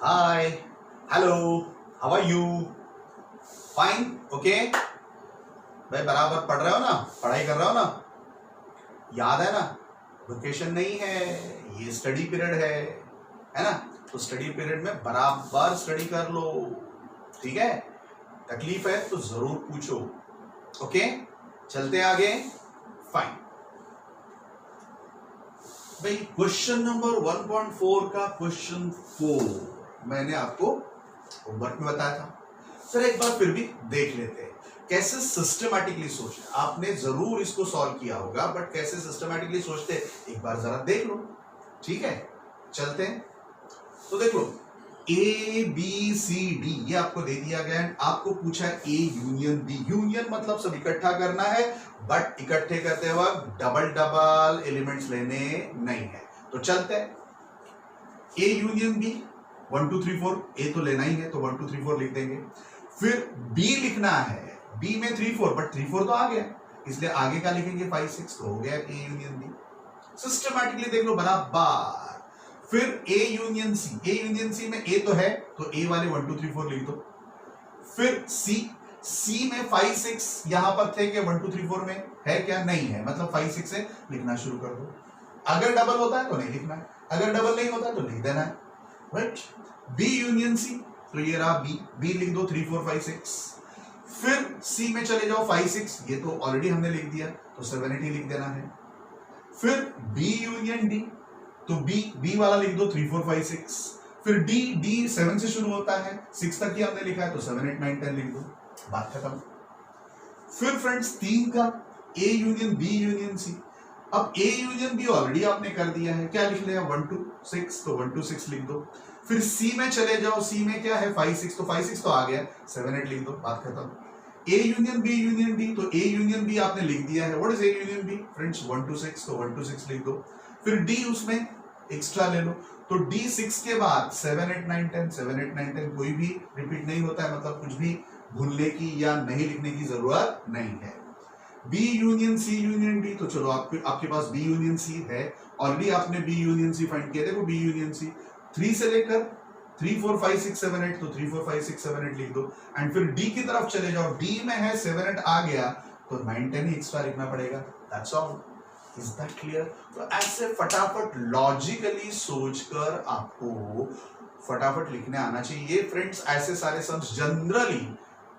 Hi, hello, how are you? Fine, okay. भाई बराबर पढ़ रहे हो ना, पढ़ाई कर रहे हो ना? याद है ना, वेकेशन नहीं है, ये स्टडी पीरियड है ना? तो स्टडी पीरियड में बराबर स्टडी कर लो, ठीक है? तकलीफ है तो जरूर पूछो, ओके? चलते आगे, फाइन। भाई क्वेश्चन नंबर 1.4 का क्वेश्चन 4 मैंने आपको होमवर्क में बताया था। सर एक बार फिर भी देख लेते हैं कैसे सिस्टमैटिकली सोचते। आपने जरूर इसको सॉल्व किया होगा, बट कैसे सिस्टमैटिकली सोचते एक बार जरा देख लो, ठीक है? चलते हैं। तो देख लो, ए बी सी डी ये आपको दे दिया गया है। आपको पूछा है ए यूनियन बी। यूनियन मतलब सब इकट्ठा करना है, बट इकट्ठे करते वक्त डबल डबल एलिमेंट्स लेने नहीं है। तो चलते हैं, ए यूनियन बी 1 2 3 4। ए तो लेना ही है तो 1 2 3 4 लिख देंगे। फिर बी लिखना है, बी में 3 4, बट 3 4 तो आ गया, इसलिए आगे का लिखेंगे 5 6। तो हो गया ए यूनियन बी। सिस्टमैटिकली देख लो बराबर। फिर A union C, A union C में ए तो है तो ए वाले 1 2 3 4 लिख दो। फिर सी, सी में 5 6 यहां पर थे कि 1 2 3 4 में है क्या? नहीं है, मतलब 5 6 से लिखना शुरू कर दो। अगर डबल होता है तो नहीं लिखना है, अगर डबल नहीं होता तो लिख देना है, राइट? बी यूनियन सी, तो ये रहा बी, बी लिख दो 3 4 5 6। फिर सी में चले जाओ 5 6, ये तो ऑलरेडी हमने लिख दिया तो 7 8 ही लिख देना है। फिर बी यूनियन डी, तो बी, बी वाला लिख दो 3 4 5 6। फिर डी, डी 7 से शुरू होता है, 6 तक ही हमने लिखा है तो 7 8 9 10 लिख दो, बात खत्म। फिर फ्रेंड्स 3 का A union B union C. अब ए यूनियन बी ऑलरेडी आपने कर दिया है, क्या लिख लिया 1 2 6, तो 1 2 6 लिख दो। फिर सी में चले जाओ, सी में क्या है 5 6, तो 5 6 तो आ गया, 7 8 लिख दो, बात खत्म। A union B union D, तो ए यूनियन बी आपने लिख दिया है। What is A union B friends? 1 2 6, तो 1 2 6 लिख दो। फिर डी उसमें एक्स्ट्रा ले लो, तो डी 6 के बाद 7 8 9 10, 7 8 9 10 कोई भी रिपीट नहीं होता है, मतलब कुछ भी भूलने की या नहीं लिखने की जरूरत नहीं है। B union C union D, तो चलो आपके पास बी यूनियन सी है, ऑलरेडी आपने बी यूनियन सी फाइंड किया। देखो बी यूनियन सी 3 से लेकर 3 4 5 6 7 8, तो 3 4 5 6 7 8 लिख दो। एंड फिर डी की तरफ चले जाओ, डी में है 7 8 आ गया तो 9 10 ही एक्स्ट्रा लिखना पड़ेगा, that's all. Is that clear? तो ऐसे फटाफट लॉजिकली सोचकर आपको फटाफट लिखने आना चाहिए फ्रेंड्स। ऐसे सारे सम्स जनरली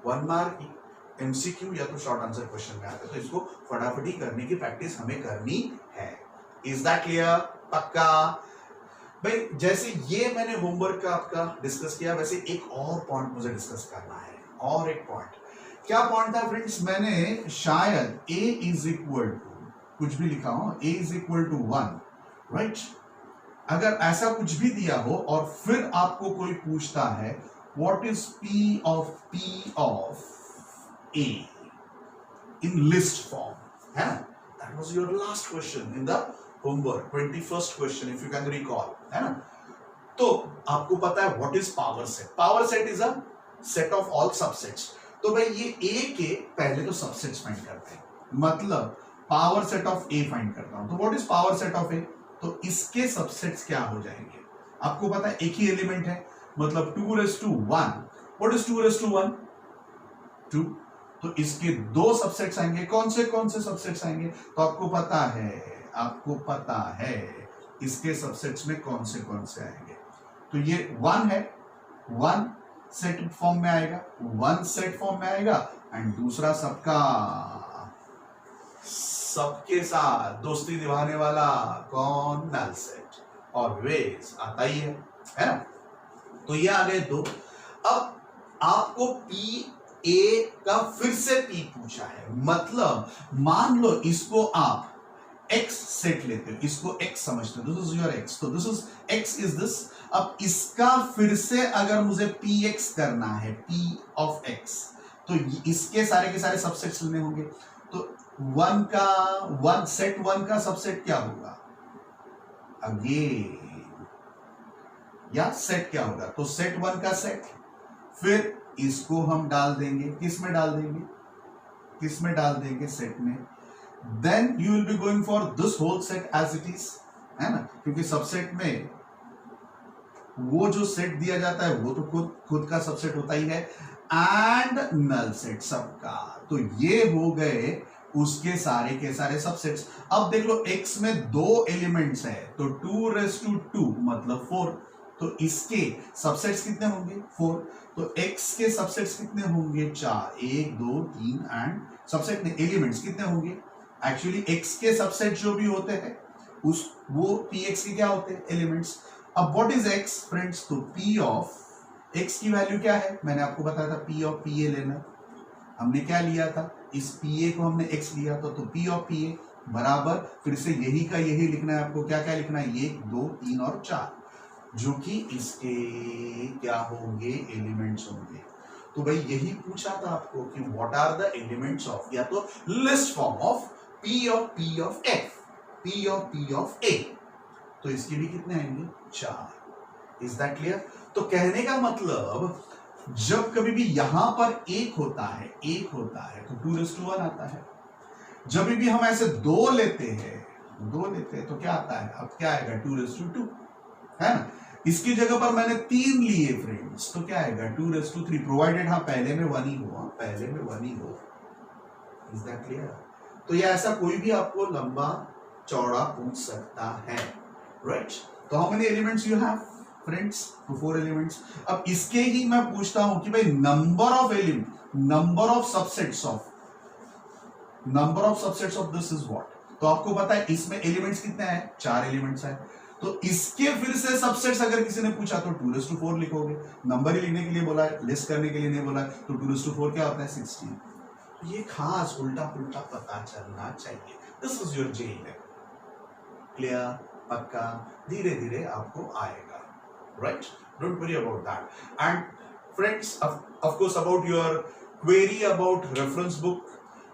1 मार्क एमसीक्यू या तो शॉर्ट आंसर क्वेश्चन में आते हैं, तो इसको फटाफट ही करने की प्रैक्टिस हमें करनी है। Is that clear? पक्का? भाई जैसे ये मैंने होमवर्क का आपका डिस्कस किया, वैसे एक और पॉइंट मुझे डिस्कस करना है। और एक पॉइंट, क्या पॉइंट था फ्रेंड्स? मैंने शायद a इज इक्वल टू कुछ भी लिखा हो, a is equal to 1, right? अगर ऐसा कुछ भी दिया हो और फिर आपको कोई पूछता है what is p of a in list form, है ना? That was your last question in the homework, 21st question if you can recall, है ना? तो आपको पता है what is power set? Power set is a set of all subsets. तो भाई ये A के पहले तो सबसेट्स फाइंड करते हैं, मतलब power set of A find करता हूं। तो what is power set of A? तो इसके सबसेट्स क्या हो जाएंगे? आपको पता है एक ही एलिमेंट है, मतलब 2 raised to 1। What is 2 raised to 1? 2। तो इसके दो सबसेट्स आएंगे। कौन से सबसेट्स आएंगे? तो आपको पता है इसके सबसेट्स में कौन से आएंगे। तो ये 1 है, 1 सेट फॉर्म में आएगा, 1 सेट फॉर्म में आएगा, एंड दूसरा सबके साथ दोस्ती निभाने वाला कौन? Null set. और वेज आता ही है ना? तो ये आ गए दो। अब आपको पी ए का फिर से पी पूछा है, मतलब मान लो इसको आप x सेट लेते हो, इसको x समझते हो, दिस इज योर x, तो this is x is this. अब इसका फिर से अगर मुझे px करना है, p ऑफ x, तो इसके सारे के सारे सबसेट्स लेने होंगे। तो 1 सेट 1 का सबसेट क्या होगा? अगेन या सेट क्या होगा? तो सेट 1 का सेट, फिर इसको हम डाल देंगे, किस में डाल देंगे? सेट में। Then you will be going for this whole set as it is, है ना? क्योंकि सबसेट में वो जो सेट दिया जाता है वो तो खुद खुद का सबसेट होता ही है, एंड नल सेट सबका। तो ये हो गए उसके सारे के सारे सबसेट्स। अब देख लो x में 2 एलिमेंट्स है तो 2 मतलब 4, तो इसके सबसेट्स कितने होंगे 4, तो x के सबसेट्स कितने होंगे 4, 1 2 3 एंड सबसेट ने एलिमेंट्स कितने होंगे, एक्चुअली x के सबसेट जो भी होते हैं उस वो px के क्या होते हैं एलिमेंट्स। अब व्हाट इज x फ्रेंड्स, तो p ऑफ x की वैल्यू क्या है, मैंने आपको बताया था p ऑफ pa लेना, हमने क्या लिया था, इस pa को हमने x लिया था, तो p ऑफ pa बराबर फिर से यही का यही लिखना है आपको, क्या क्या लिखना है 1 2 3 और 4, जो कि इसके क्या होंगे एलिमेंट्स होंगे। तो भाई यही पूछा था आपको कि what are the elements of, या तो list form of p of f, p of a, तो इसके भी कितने आएंगे 4। Is that clear. तो कहने का मतलब जब कभी भी यहां पर एक होता है तो 2:1 आता है, जब भी हम ऐसे 2 लेते हैं तो क्या आता है, अब क्या आएगा 2:2 है ना। इसकी जगह पर मैंने 3 लिए फ्रेंड्स, तो क्या आएगा 2:3, प्रोवाइडेड हाँ पहले में 1 ही हो। Is that clear. तो ये ऐसा कोई भी आपको लंबा चौड़ा पूछ सकता है, राइट। तो how many elements you have friends, तो 4 एलिमेंट्स। अब इसके ही मैं पूछता हूं कि भाई number of subsets of this is what. तो आपको पता है इसमें एलिमेंट्स कितने हैं, 4 एलिमेंट्स हैं, तो इसके फिर से सबसेट्स अगर किसी ने पूछा तो 2:4 लिखोगे, नंबर ही लिखने के लिए बोला है, लिस्ट करने के लिए नहीं बोला है, तो 2:4 क्या होता है 16। ये खास उल्टा पुल्टा पता चलना चाहिए। This is your J, clear, पक्का, धीरे धीरे आपको आएगा, right? Don't worry about that. And friends, of course, about your query about reference book,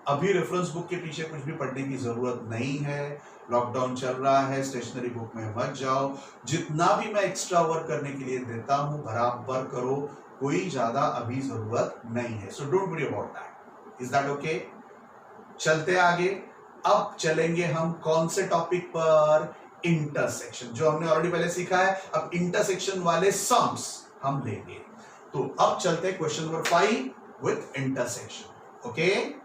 अभी रेफरेंस बुक के पीछे कुछ भी पढ़ने की जरूरत नहीं है, लॉकडाउन चल रहा है, स्टेशनरी बुक में मत जाओ, जितना भी मैं एक्स्ट्रा वर्क करने के लिए देता हूं बराबर करो, कोई ज्यादा अभी जरूरत नहीं है, so don't worry about that. Is that okay? चलते आगे। अब चलेंगे हम कौन से टॉपिक पर, इंटरसेक्शन, जो हमने ऑलरेडी पहले सीखा है। अब इंटरसेक्शन वाले सम्स हम लेंगे। तो अब चलते हैं question number 5 with intersection. Okay,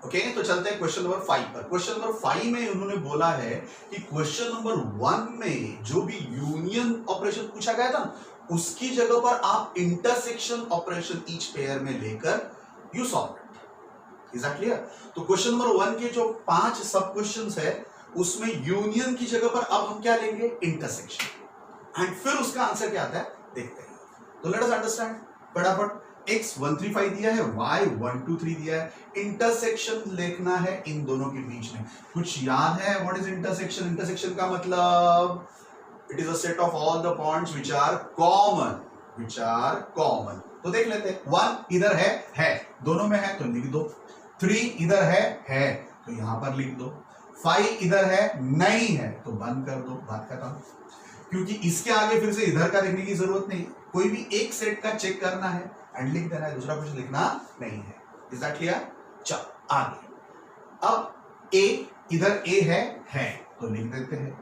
okay, तो चलते हैं क्वेश्चन नंबर 5 पर। क्वेश्चन नंबर 5 में उन्होंने बोला है कि क्वेश्चन नंबर 1 में जो भी यूनियन ऑपरेशन पूछा गया था उसकी जगह पर आप इंटरसेक्शन ऑपरेशन ईच पेयर में लेकर you solve it. Is that clear? तो क्वेश्चन नंबर 1 के जो 5 सब क्वेश्चंस है उसमें यूनियन की जगह पर अब हम क्या लेंगे, इंटरसेक्शन, एंड फिर उसका आंसर क्या आता है देखते हैं। तो लेट अस अंडरस्टैंड फटाफट। x 135 दिया है, y 123 दिया है, इंटरसेक्शन लिखना है इन दोनों के बीच में। कुछ याद है व्हाट इज इंटरसेक्शन? इंटरसेक्शन का मतलब it is a set of all the points which are common. तो देख लेते हैं, 1 इधर है, दोनों में है तो लिख दो, 3 इधर है तो यहां पर लिख दो, 5 इधर है नहीं है तो बंद कर दो, बात खत्म। क्योंकि इसके आगे फिर से इधर का लिखने की जरूरत नहीं, कोई भी एक सेट का चेक करना है एंड लिख देना है, दूसरा कुछ लिखना नहीं है। Is that clear? चलो आगे। अब a इधर a है तो लिख देते हैं,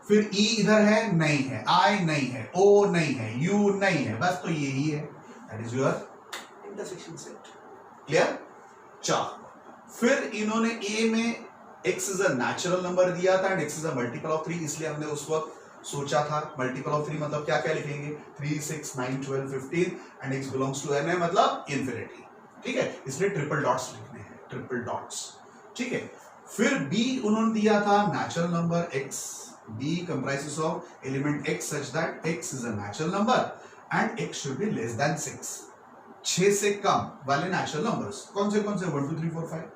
फिर e इधर है नहीं है, I नहीं है, O नहीं है, U नहीं है, बस तो यही है, that is your intersection set. Clear? चलो फिर इन्होंने a में x is a natural number दिया था and x is a multiple of 3, इसलिए हमने उस वक्त सोचा था मल्टीपल ऑफ 3 मतलब क्या क्या लिखेंगे, 3 6 9 12 15 and x belongs to n है मतलब इंफिनिटी। ठीक है, इसलिए ट्रिपल डॉट्स लिखने हैं, ट्रिपल डॉट्स। ठीक है, फिर b उन्होंने दिया था natural number x, b comprises of element x such that x is a natural number and x should be less than 6, 6 से कम वाले नेचुरल नंबर्स कौन से 1 2 3 4 5,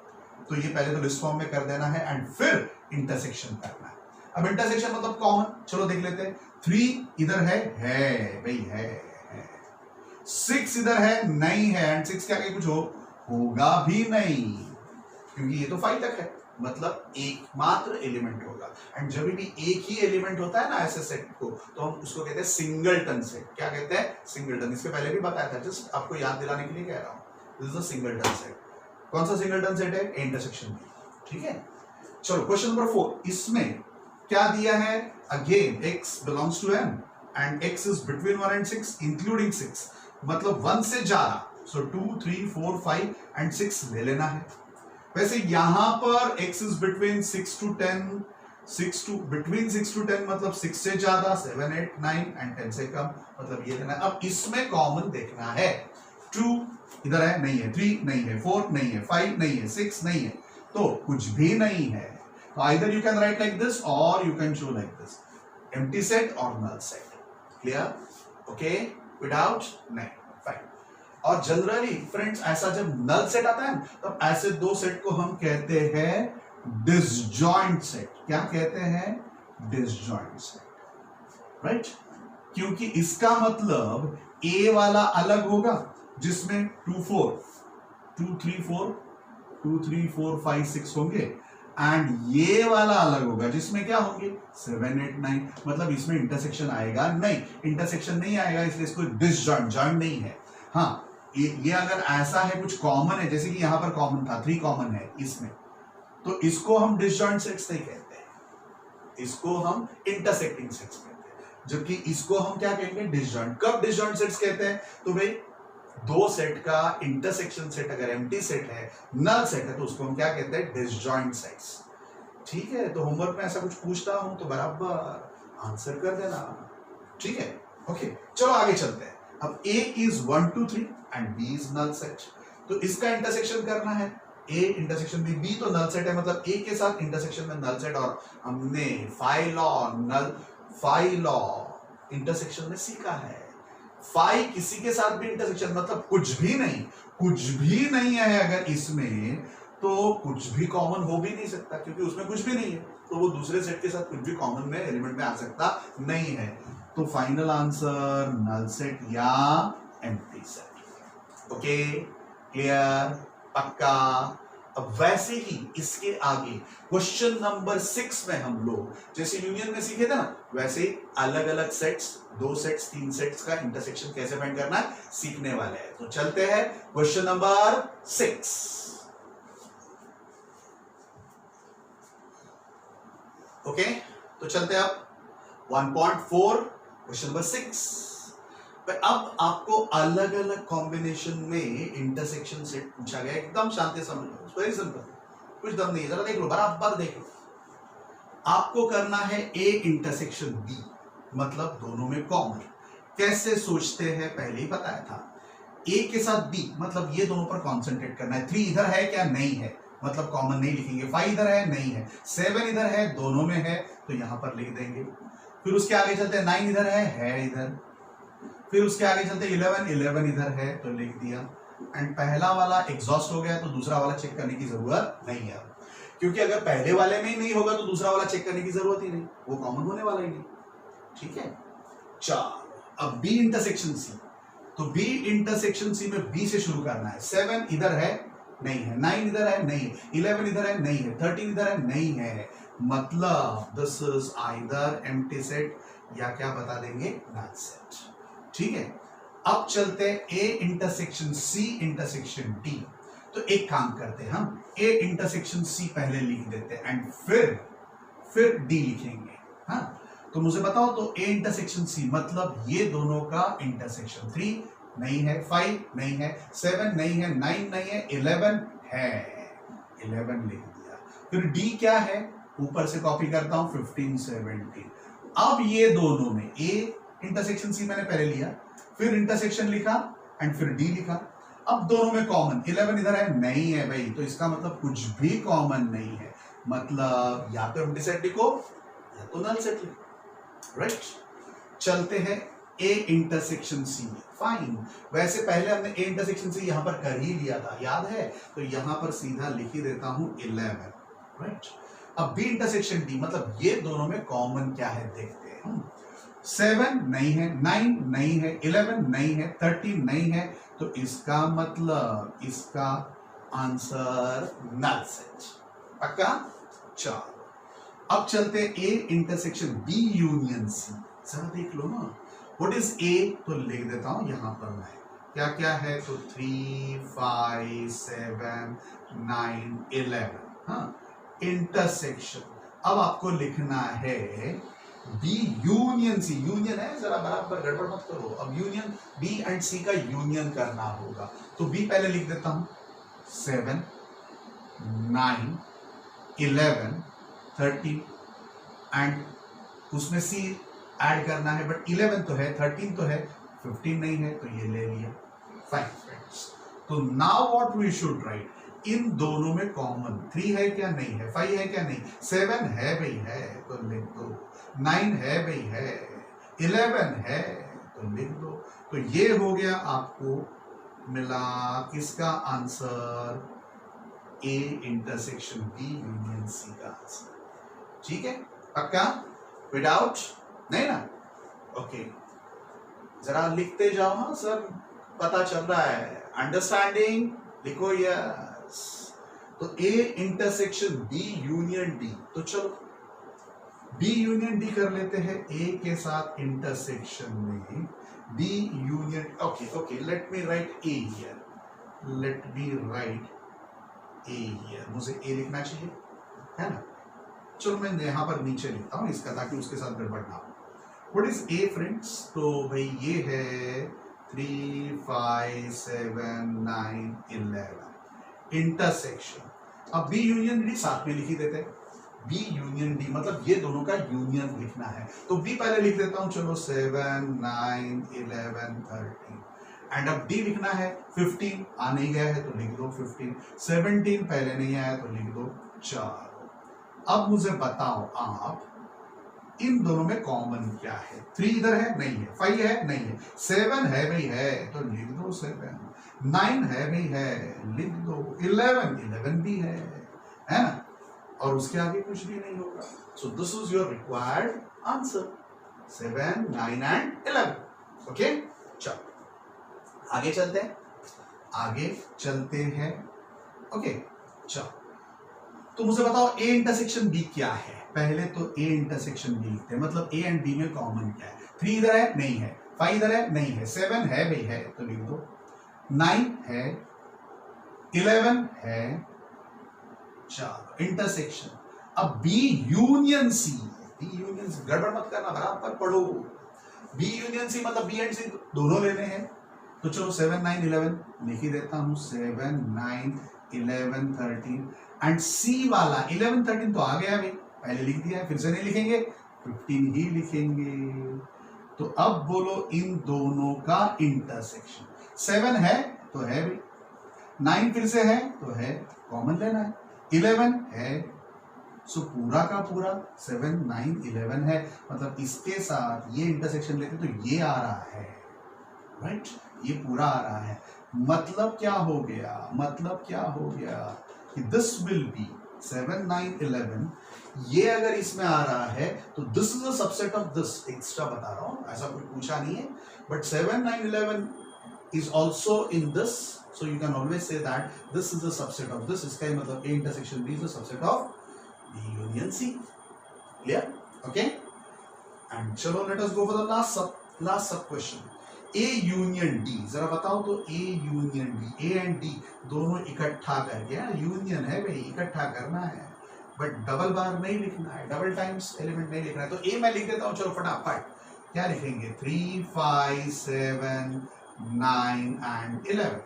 तो ये पहले तो लिस्ट फॉर्म में कर देना है एंड फिर इंटरसेक्शन करना है। अब इंटरसेक्शन मतलब कॉमन, चलो देख लेते हैं। 3 इधर है भाई है, 6 इधर है नहीं है एंड 6 के आगे कुछ होगा भी नहीं क्योंकि ये तो 5 तक है, मतलब एकमात्र एलिमेंट होगा। एंड जब भी एक ही एलिमेंट होता है ना ऐसे सेट को, तो हम उसको कहते हैं सिंगलटन सेट। क्या कहते हैं? सिंगलटन। इसके पहले भी बताया था, जस्ट आपको याद दिलाने के लिए कह रहा हूं। This is a singleton set. कौन सा सिंगलटन सेट है? इंटरसेक्शन। ठीक है, चलो क्वेश्चन नंबर 4, इसमें क्या दिया है, again x belongs to m and x is between 1 and 6 including 6, मतलब 1 से ज्यादा, सो 2 3 4 5 एंड 6 ले लेना है। वैसे यहां पर x is between 6 to 10, 6 to between 6 to 10 मतलब 6 से ज्यादा, 7 8 9 एंड 10 से कम, मतलब ये लेना है। अब इसमें कॉमन देखना है, 2 इधर है नहीं है, 3 नहीं है, 4 नहीं है, 5 नहीं है, 6 नहीं है, तो कुछ भी नहीं है। तो either you can write like this or you can show like this, empty set or null set, clear, okay, without नहीं, fine। और जनरली फ्रेंड्स ऐसा जब नल सेट आता है तब ऐसे दो सेट को हम कहते हैं डिसजॉइंट सेट। क्या कहते हैं, डिसजॉइंट सेट, राइट, क्योंकि इसका मतलब ए वाला अलग होगा जिसमें 2 4 2 3 4 2 3 4 5 6 होंगे, एंड ये वाला अलग होगा जिसमें क्या होंगे 7 8 9, मतलब इसमें इंटरसेक्शन आएगा नहीं, इंटरसेक्शन नहीं आएगा, इसलिए इसको डिसजॉइंट, जॉइंट नहीं है। हाँ, ये अगर ऐसा है कुछ कॉमन है, जैसे कि यहां पर कॉमन था 3 कॉमन है इसमें, तो इसको हम डिसजॉइंट सेट्स नहीं कहते हैं, इसको हम इंटरसेक्टिंग सेट्स कहते हैं, जबकि इसको हम क्या कहेंगे, डिसजॉइंट। कब डिसजॉइंट सेट्स कहते हैं, तो भाई दो सेट का इंटरसेक्शन सेट अगर एम्प्टी सेट है, नल सेट है, तो उसको हम क्या कहते हैं, डिसजॉइंट सेट्स। ठीक है, तो होमवर्क में ऐसा कुछ पूछता हूं तो बराबर आंसर कर देना, ठीक है, ओके। चलो आगे चलते हैं। अब A is 1 2 3 and B is null set, तो इसका इंटरसेक्शन करना है, A इंटरसेक्शन B तो नल सेट है, मतलब A के साथ इंटरसेक्शन में नल सेट, और हमने फाई लॉ इंटरसेक्शन में सीखा है, फाई किसी के साथ भी इंटरसेक्शन, मतलब कुछ भी नहीं है अगर इसमें, तो कुछ भी कॉमन हो भी नहीं सकता, क्योंकि उसमें कुछ भी नहीं है, तो वो दूसरे सेट के साथ कुछ भी कॉमन में एलिमेंट में आ सकता नहीं है। तो फाइनल आंसर नल सेट या एम्प्टी सेट, ओके, क्लियर, पक्का। अब वैसे ही इसके आगे क्वेश्चन नंबर 6 में हम लोग जैसे यूनियन में सीखे थे ना, वैसे ही अलग अलग सेट्स, 2 सेट्स 3 सेट्स का इंटरसेक्शन कैसे फाइंड करना है सीखने वाले हैं। तो चलते हैं क्वेश्चन नंबर 6। ओके, तो चलते हैं अब 1.4 क्वेश्चन नंबर 6। अब आपको अलग अलग कॉम्बिनेशन में इंटरसेक्शन सेट पूछा गया, एकदम शांति समझ लो, वेरी सिंपल, कुछ दम नहीं है, जरा देख लो, बराबर देख लो। आपको करना है A इंटरसेक्शन B, मतलब दोनों में कॉमन। कैसे सोचते हैं पहले ही बताया था, A के साथ B, मतलब ये दोनों पर कॉन्सेंट्रेट करना है। 3 इधर है क्या, नहीं है, मतलब कॉमन नहीं लिखेंगे। 5 इधर है, नहीं है। 7 इधर है, दोनों में है, तो यहां पर लिख देंगे। फिर उसके आगे चलते हैं, 9 इधर है इधर। फिर उसके आगे चलते 11 इधर है, तो लिख दिया। एंड पहला वाला एग्जॉस्ट हो गया, तो दूसरा वाला चेक करने की जरूरत नहीं है, क्योंकि अगर पहले वाले में ही नहीं होगा तो दूसरा वाला चेक करने की जरूरत ही नहीं, वो कॉमन होने वाला ही नहीं। ठीक है, चलो अब B इंटरसेक्शन C, तो B इंटरसेक्शन C में B से शुरू करना है। 7 इधर है, नहीं है। 9 इधर है, नहीं है। 11 इधर है, नहीं है। 13 इधर है, नहीं है, मतलब this is either empty set या क्या बता देंगे, नल सेट। ठीक है, अब चलते हैं A intersection C intersection D। तो एक काम करते हैं, हम A इंटरसेक्शन C पहले लिख देते हैं एंड फिर D लिखेंगे। हाँ, तो मुझे बताओ, तो A इंटरसेक्शन C मतलब ये दोनों का इंटरसेक्शन। 3 नहीं है, 5 नहीं है, 7 नहीं है, 9 नहीं है, 11 है, 11 लिख दिया। फिर D क्या है, ऊपर से कॉपी करता हूं, 15 17। अब ये दोनों में A इंटरसेक्शन C मैंने पहले लिया, फिर इंटरसेक्शन लिखा एंड फिर D लिखा। अब दोनों में कॉमन 11 इधर है, नहीं है भाई, तो इसका मतलब कुछ भी कॉमन नहीं है, मतलब या तो एम्प्टी सेट लिखो या तो नल सेट लिखो, राइट। चलते हैं A इंटरसेक्शन C, फाइन। वैसे पहले हमने A इंटरसेक्शन C यहां पर कर ही लिया था, याद है, तो यहां पर सीधा लिख ही देता हूं 11, राइट। अब B इंटरसेक्शन D, मतलब ये दोनों में कॉमन क्या है देखते हैं। 7 नहीं है, 9 नहीं है, 11 नहीं है, 13 नहीं है, तो इसका मतलब इसका आंसर नल सेट, पक्का। चलो अब चलते A intersection B union C, जरा देख लो ना, व्हाट इज A, तो लिख देता हूं यहां पर मैं, क्या क्या है, तो 3 5 7 9 11। हाँ, इंटरसेक्शन। अब आपको लिखना है बी यूनियन सी, यूनियन है जरा बराबर गड़बड़ मत करो। अब यूनियन बी एंड सी का यूनियन करना होगा, तो बी पहले लिख देता हूं 7 9 11 13 एंड उसमें सी ऐड करना है, बट 11 तो है 13 तो है 15 नहीं है, तो ये ले लिया। फाइन फ्रेंड्स, तो now what we should write, इन दोनों में कॉमन 3 है क्या, नहीं है। 5 है क्या, नहीं। 7 है भाई, है तो लिख दो। 9 है भाई, है। 11 है तो लिख दो। तो ये हो गया आपको मिला किसका answer, A intersection B union C का आंसर। ठीक है, पक्का, विदाउट नहीं ना? ओके, जरा लिखते जाओ। हाँ सर, पता चल रहा है, अंडरस्टैंडिंग लिखो। यस, तो A intersection B union D, तो चलो बी यूनियन डी कर लेते हैं। ए के साथ इंटरसेक्शन में B union, okay okay, let me write A here, let me write A here. मुझे ए लिखना चाहिए, है ना? चलो मैं यहां पर नीचे लिखता हूं इसका, ताकि उसके साथ गड़बड़ ना हो। What is A friends? तो भाई ये है 3 5 7 9 11 इंटरसेक्शन। अब बी यूनियन डी साथ में लिख ही देते हैं। बी यूनियन डी मतलब ये दोनों का यूनियन लिखना है, तो बी पहले लिख देता हूं। चलो 7 9 11 13 एंड अब डी लिखना है 15। आ नहीं गया है तो लिख दो 15। 17 पहले नहीं आया तो लिख दो 4। अब मुझे बताओ आप, इन दोनों में कॉमन क्या है? 3 इधर है, नहीं है। 5 है, नहीं है। 7 है भाई, है तो लिख दो 7। 9 है भाई, है, लिख दो। 11 भी है ना? और उसके आगे कुछ भी नहीं होगा। So this is your required answer, 7 9 and 11। Okay, चलो आगे चलते हैं, आगे चलते हैं। ओके चलो, तो मुझे बताओ ए इंटरसेक्शन बी क्या है? पहले तो ए इंटरसेक्शन बी लिखते हैं, मतलब ए एंड बी में कॉमन क्या है? 3 इधर है, नहीं है। 5 इधर है, नहीं है। 7 है भाई, है तो लिख दो। 9 है, 11 है, 4 इंटरसेक्शन। अब B union C, B union C, गड़बड़ मत करना, बराबर पढ़ो। बी यूनियन सी मतलब बी एंड सी दोनों लेने हैं, तो चलो 7 9 11 लिख ही देता हूं। 7 9 11 13 एंड सी वाला 11 13 तो आ गया भाई, पहले लिख दिया है, फिर से नहीं लिखेंगे, 15 ही लिखेंगे। तो अब बोलो इन दोनों का इंटरसेक्शन। 7 है तो है भाई, 9 फिर से है तो है, कॉमन लेना है। 11 है, सो पूरा का पूरा 7 9 11 है, मतलब इसके साथ ये इंटरसेक्शन लेते तो ये आ रहा है, राइट? ये पूरा आ रहा है। मतलब क्या हो गया? मतलब क्या हो गया कि दिस विल बी 7 9 11। ये अगर इसमें आ रहा है तो this is a subset of this. Extra बता रहा हूं, ऐसा कुछ पूछा नहीं है, but 7 9 11 is also in this, so you can always say that this is a subset of this. इसका मतलब A intersection B is a subset of B union C. Clear? Okay? And चलो let us go for the last sub question. A union D, जरा बताओ तो A union D, A and D दोनों इकट्ठा करके, union है भाई, इकट्ठा करना है, बट डबल बार नहीं लिखना है, डबल टाइम्स एलिमेंट नहीं लिखना है। तो A मैं लिख देता हूं, चलो फटाफट। क्या लिखेंगे? 3 5 7 9 एंड 11।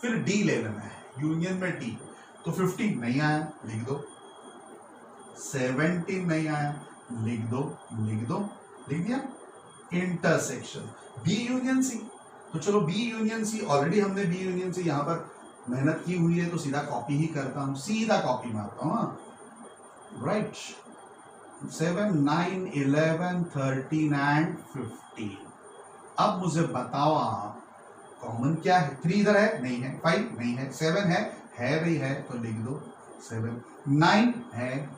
फिर डी ले लेना है, यूनियन में डी, तो 15 नहीं आया, लिख दो। 17 नहीं आया, लिख दो, लिख दो, लिख दिया। इंटरसेक्शन बी यूनियन सी, तो चलो बी यूनियन सी, ऑलरेडी हमने बी यूनियन सी यहां पर मेहनत की हुई है, तो सीधा कॉपी ही करता हूं, सीधा कॉपी मारता हूं, राइट? 7 9 11 13 एंड 15। अब मुझे बताओ आप, कॉमन क्या है? 3 इधर है, नहीं है। 5 नहीं है। 7 है भाई, है तो लिख दो 7। 9 है,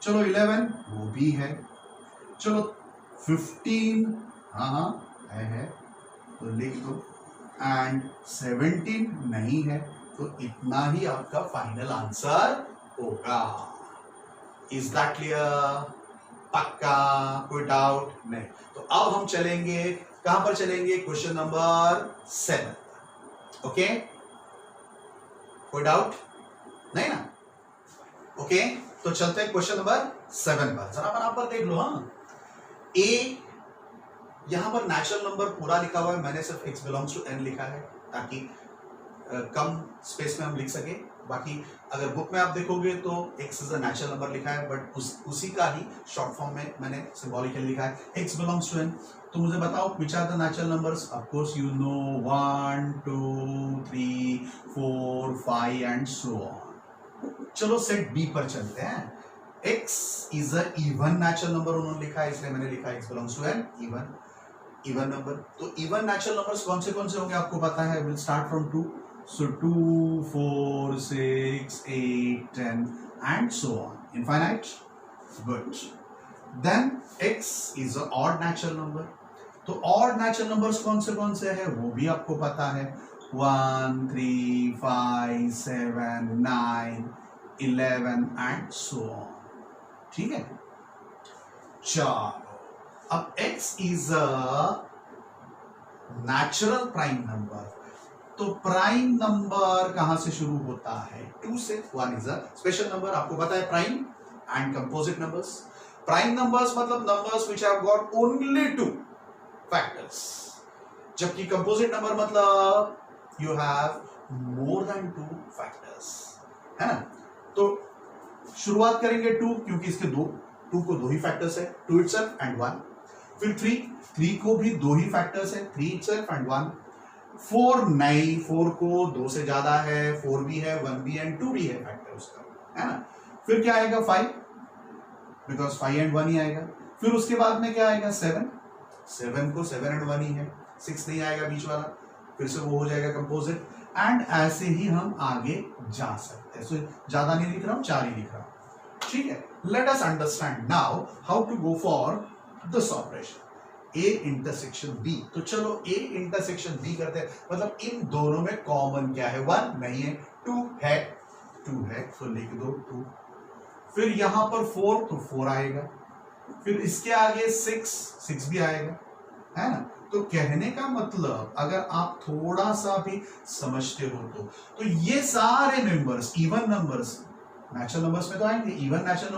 चलो 11 वो भी है, चलो 15 हाँ है तो लिख दो, एंड 17 नहीं है, तो इतना ही आपका फाइनल आंसर होगा। Is that clear? पक्का? कोई डाउट नहीं? तो अब हम चलेंगे, कहां पर चलेंगे? Question number 7। ओके, कोई डाउट नहीं ना? ओके, तो चलते हैं क्वेश्चन नंबर 7 पर, जरा बराबर देख लो। हाँ, ए यहां पर नेचुरल नंबर पूरा लिखा हुआ है, मैंने सिर्फ x बिलोंग्स टू n लिखा है ताकि कम स्पेस में हम लिख सके। बाकी अगर बुक में आप देखोगे तो x is a natural number लिखा है, बट उसी का ही शॉर्ट फॉर्म में मैंने सिंबॉलिकली लिखा है x बिलोंग्स टू n। तो मुझे बताओ which are the natural numbers. Of course you know 1 2 3 4 5 and so on. चलो सेट बी पर चलते हैं। x is a even natural number उन्होंने लिखा है, इसलिए मैंने लिखा x belongs to n, even number. तो इवन नेचुरल नंबर्स कौन से होंगे आपको पता है। Will start from 2, so 2 4 6 8 10 and so on infinite. Good. Then x is a odd natural number. तो ऑड नेचुरल नंबर्स कौन से है वो भी आपको पता है। 1 3 5 7 9 11 एंड सो ऑन। ठीक है, चलो अब x is a natural prime number. तो प्राइम नंबर कहां से शुरू होता है, 2 से। 1 इज अ स्पेशल नंबर, आपको पता है prime and composite numbers. Prime numbers मतलब numbers which have got only 2 factors, जबकि कंपोजिट नंबर मतलब you have more than 2 factors, है ना। तो शुरुआत करेंगे 2, क्योंकि इसके 2 को 2 ही फैक्टर्स है, 2 इटसेल्फ एंड 1। फिर 3 को भी 2 ही फैक्टर्स है, 3 इटसेल्फ एंड 1। 4 नहीं, 4 को 2 से ज्यादा है, 4 भी है, 1 भी एंड 2 भी है फैक्टर उसका, है ना। फिर क्या आएगा 5, बिकॉज 5 एंड 1 ही आएगा। फिर उसके बाद में क्या आएगा 7 को 7 एंड 1 ही है, 6 नहीं आएगा बीच वाला, फिर से वो हो जाएगा कंपोजिट। एंड ऐसे ही हम आगे जा सकते हैं। सो ज्यादा नहीं लिख रहा हूं, 4 ही लिख रहा हूं। ठीक है, let us understand now how to go for this operation A intersection B। तो चलो A इंटरसेक्शन B करते हैं, मतलब इन दोनों में कॉमन क्या है, 1 नहीं है, 2 है, तो लिख दो 2। फिर यहां पर 4, तो 4 आएगा। फिर इसके आगे 6 भी आएगा, है ना। तो कहने का मतलब अगर आप थोड़ा सा भी समझते हो तो ये सारे members even numbers natural numbers में तो आएंगे, इवन नेचुरल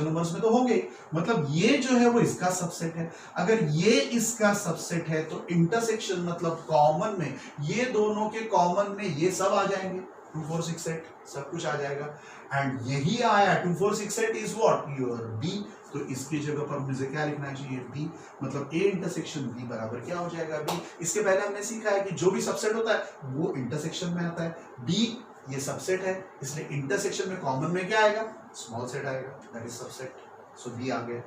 नंबर्स में तो होंगे। मतलब ये जो है वो इसका सबसेट है। अगर ये इसका सबसेट है तो इंटरसेक्शन मतलब कॉमन में ये दोनों के कॉमन में ये सब आ जाएंगे, 2 4 6 8 सब कुछ आ जाएगा। एंड यही आया 2 4 6 8 इज व्हाट योर बी। तो इसकी जगह पर मुझे क्या लिखना चाहिए, बी। मतलब ए इंटरसेक्शन बी बराबर क्या हो जाएगा, बी। इसके पहले हमने सीखा है कि जो भी सबसेट होता है वो इंटरसेक्शन में आता है। बी ये सबसेट है, इसलिए इंटरसेक्शन में कॉमन में क्या आएगा, स्मॉल सेट आएगा, that is subset. So B आ गया।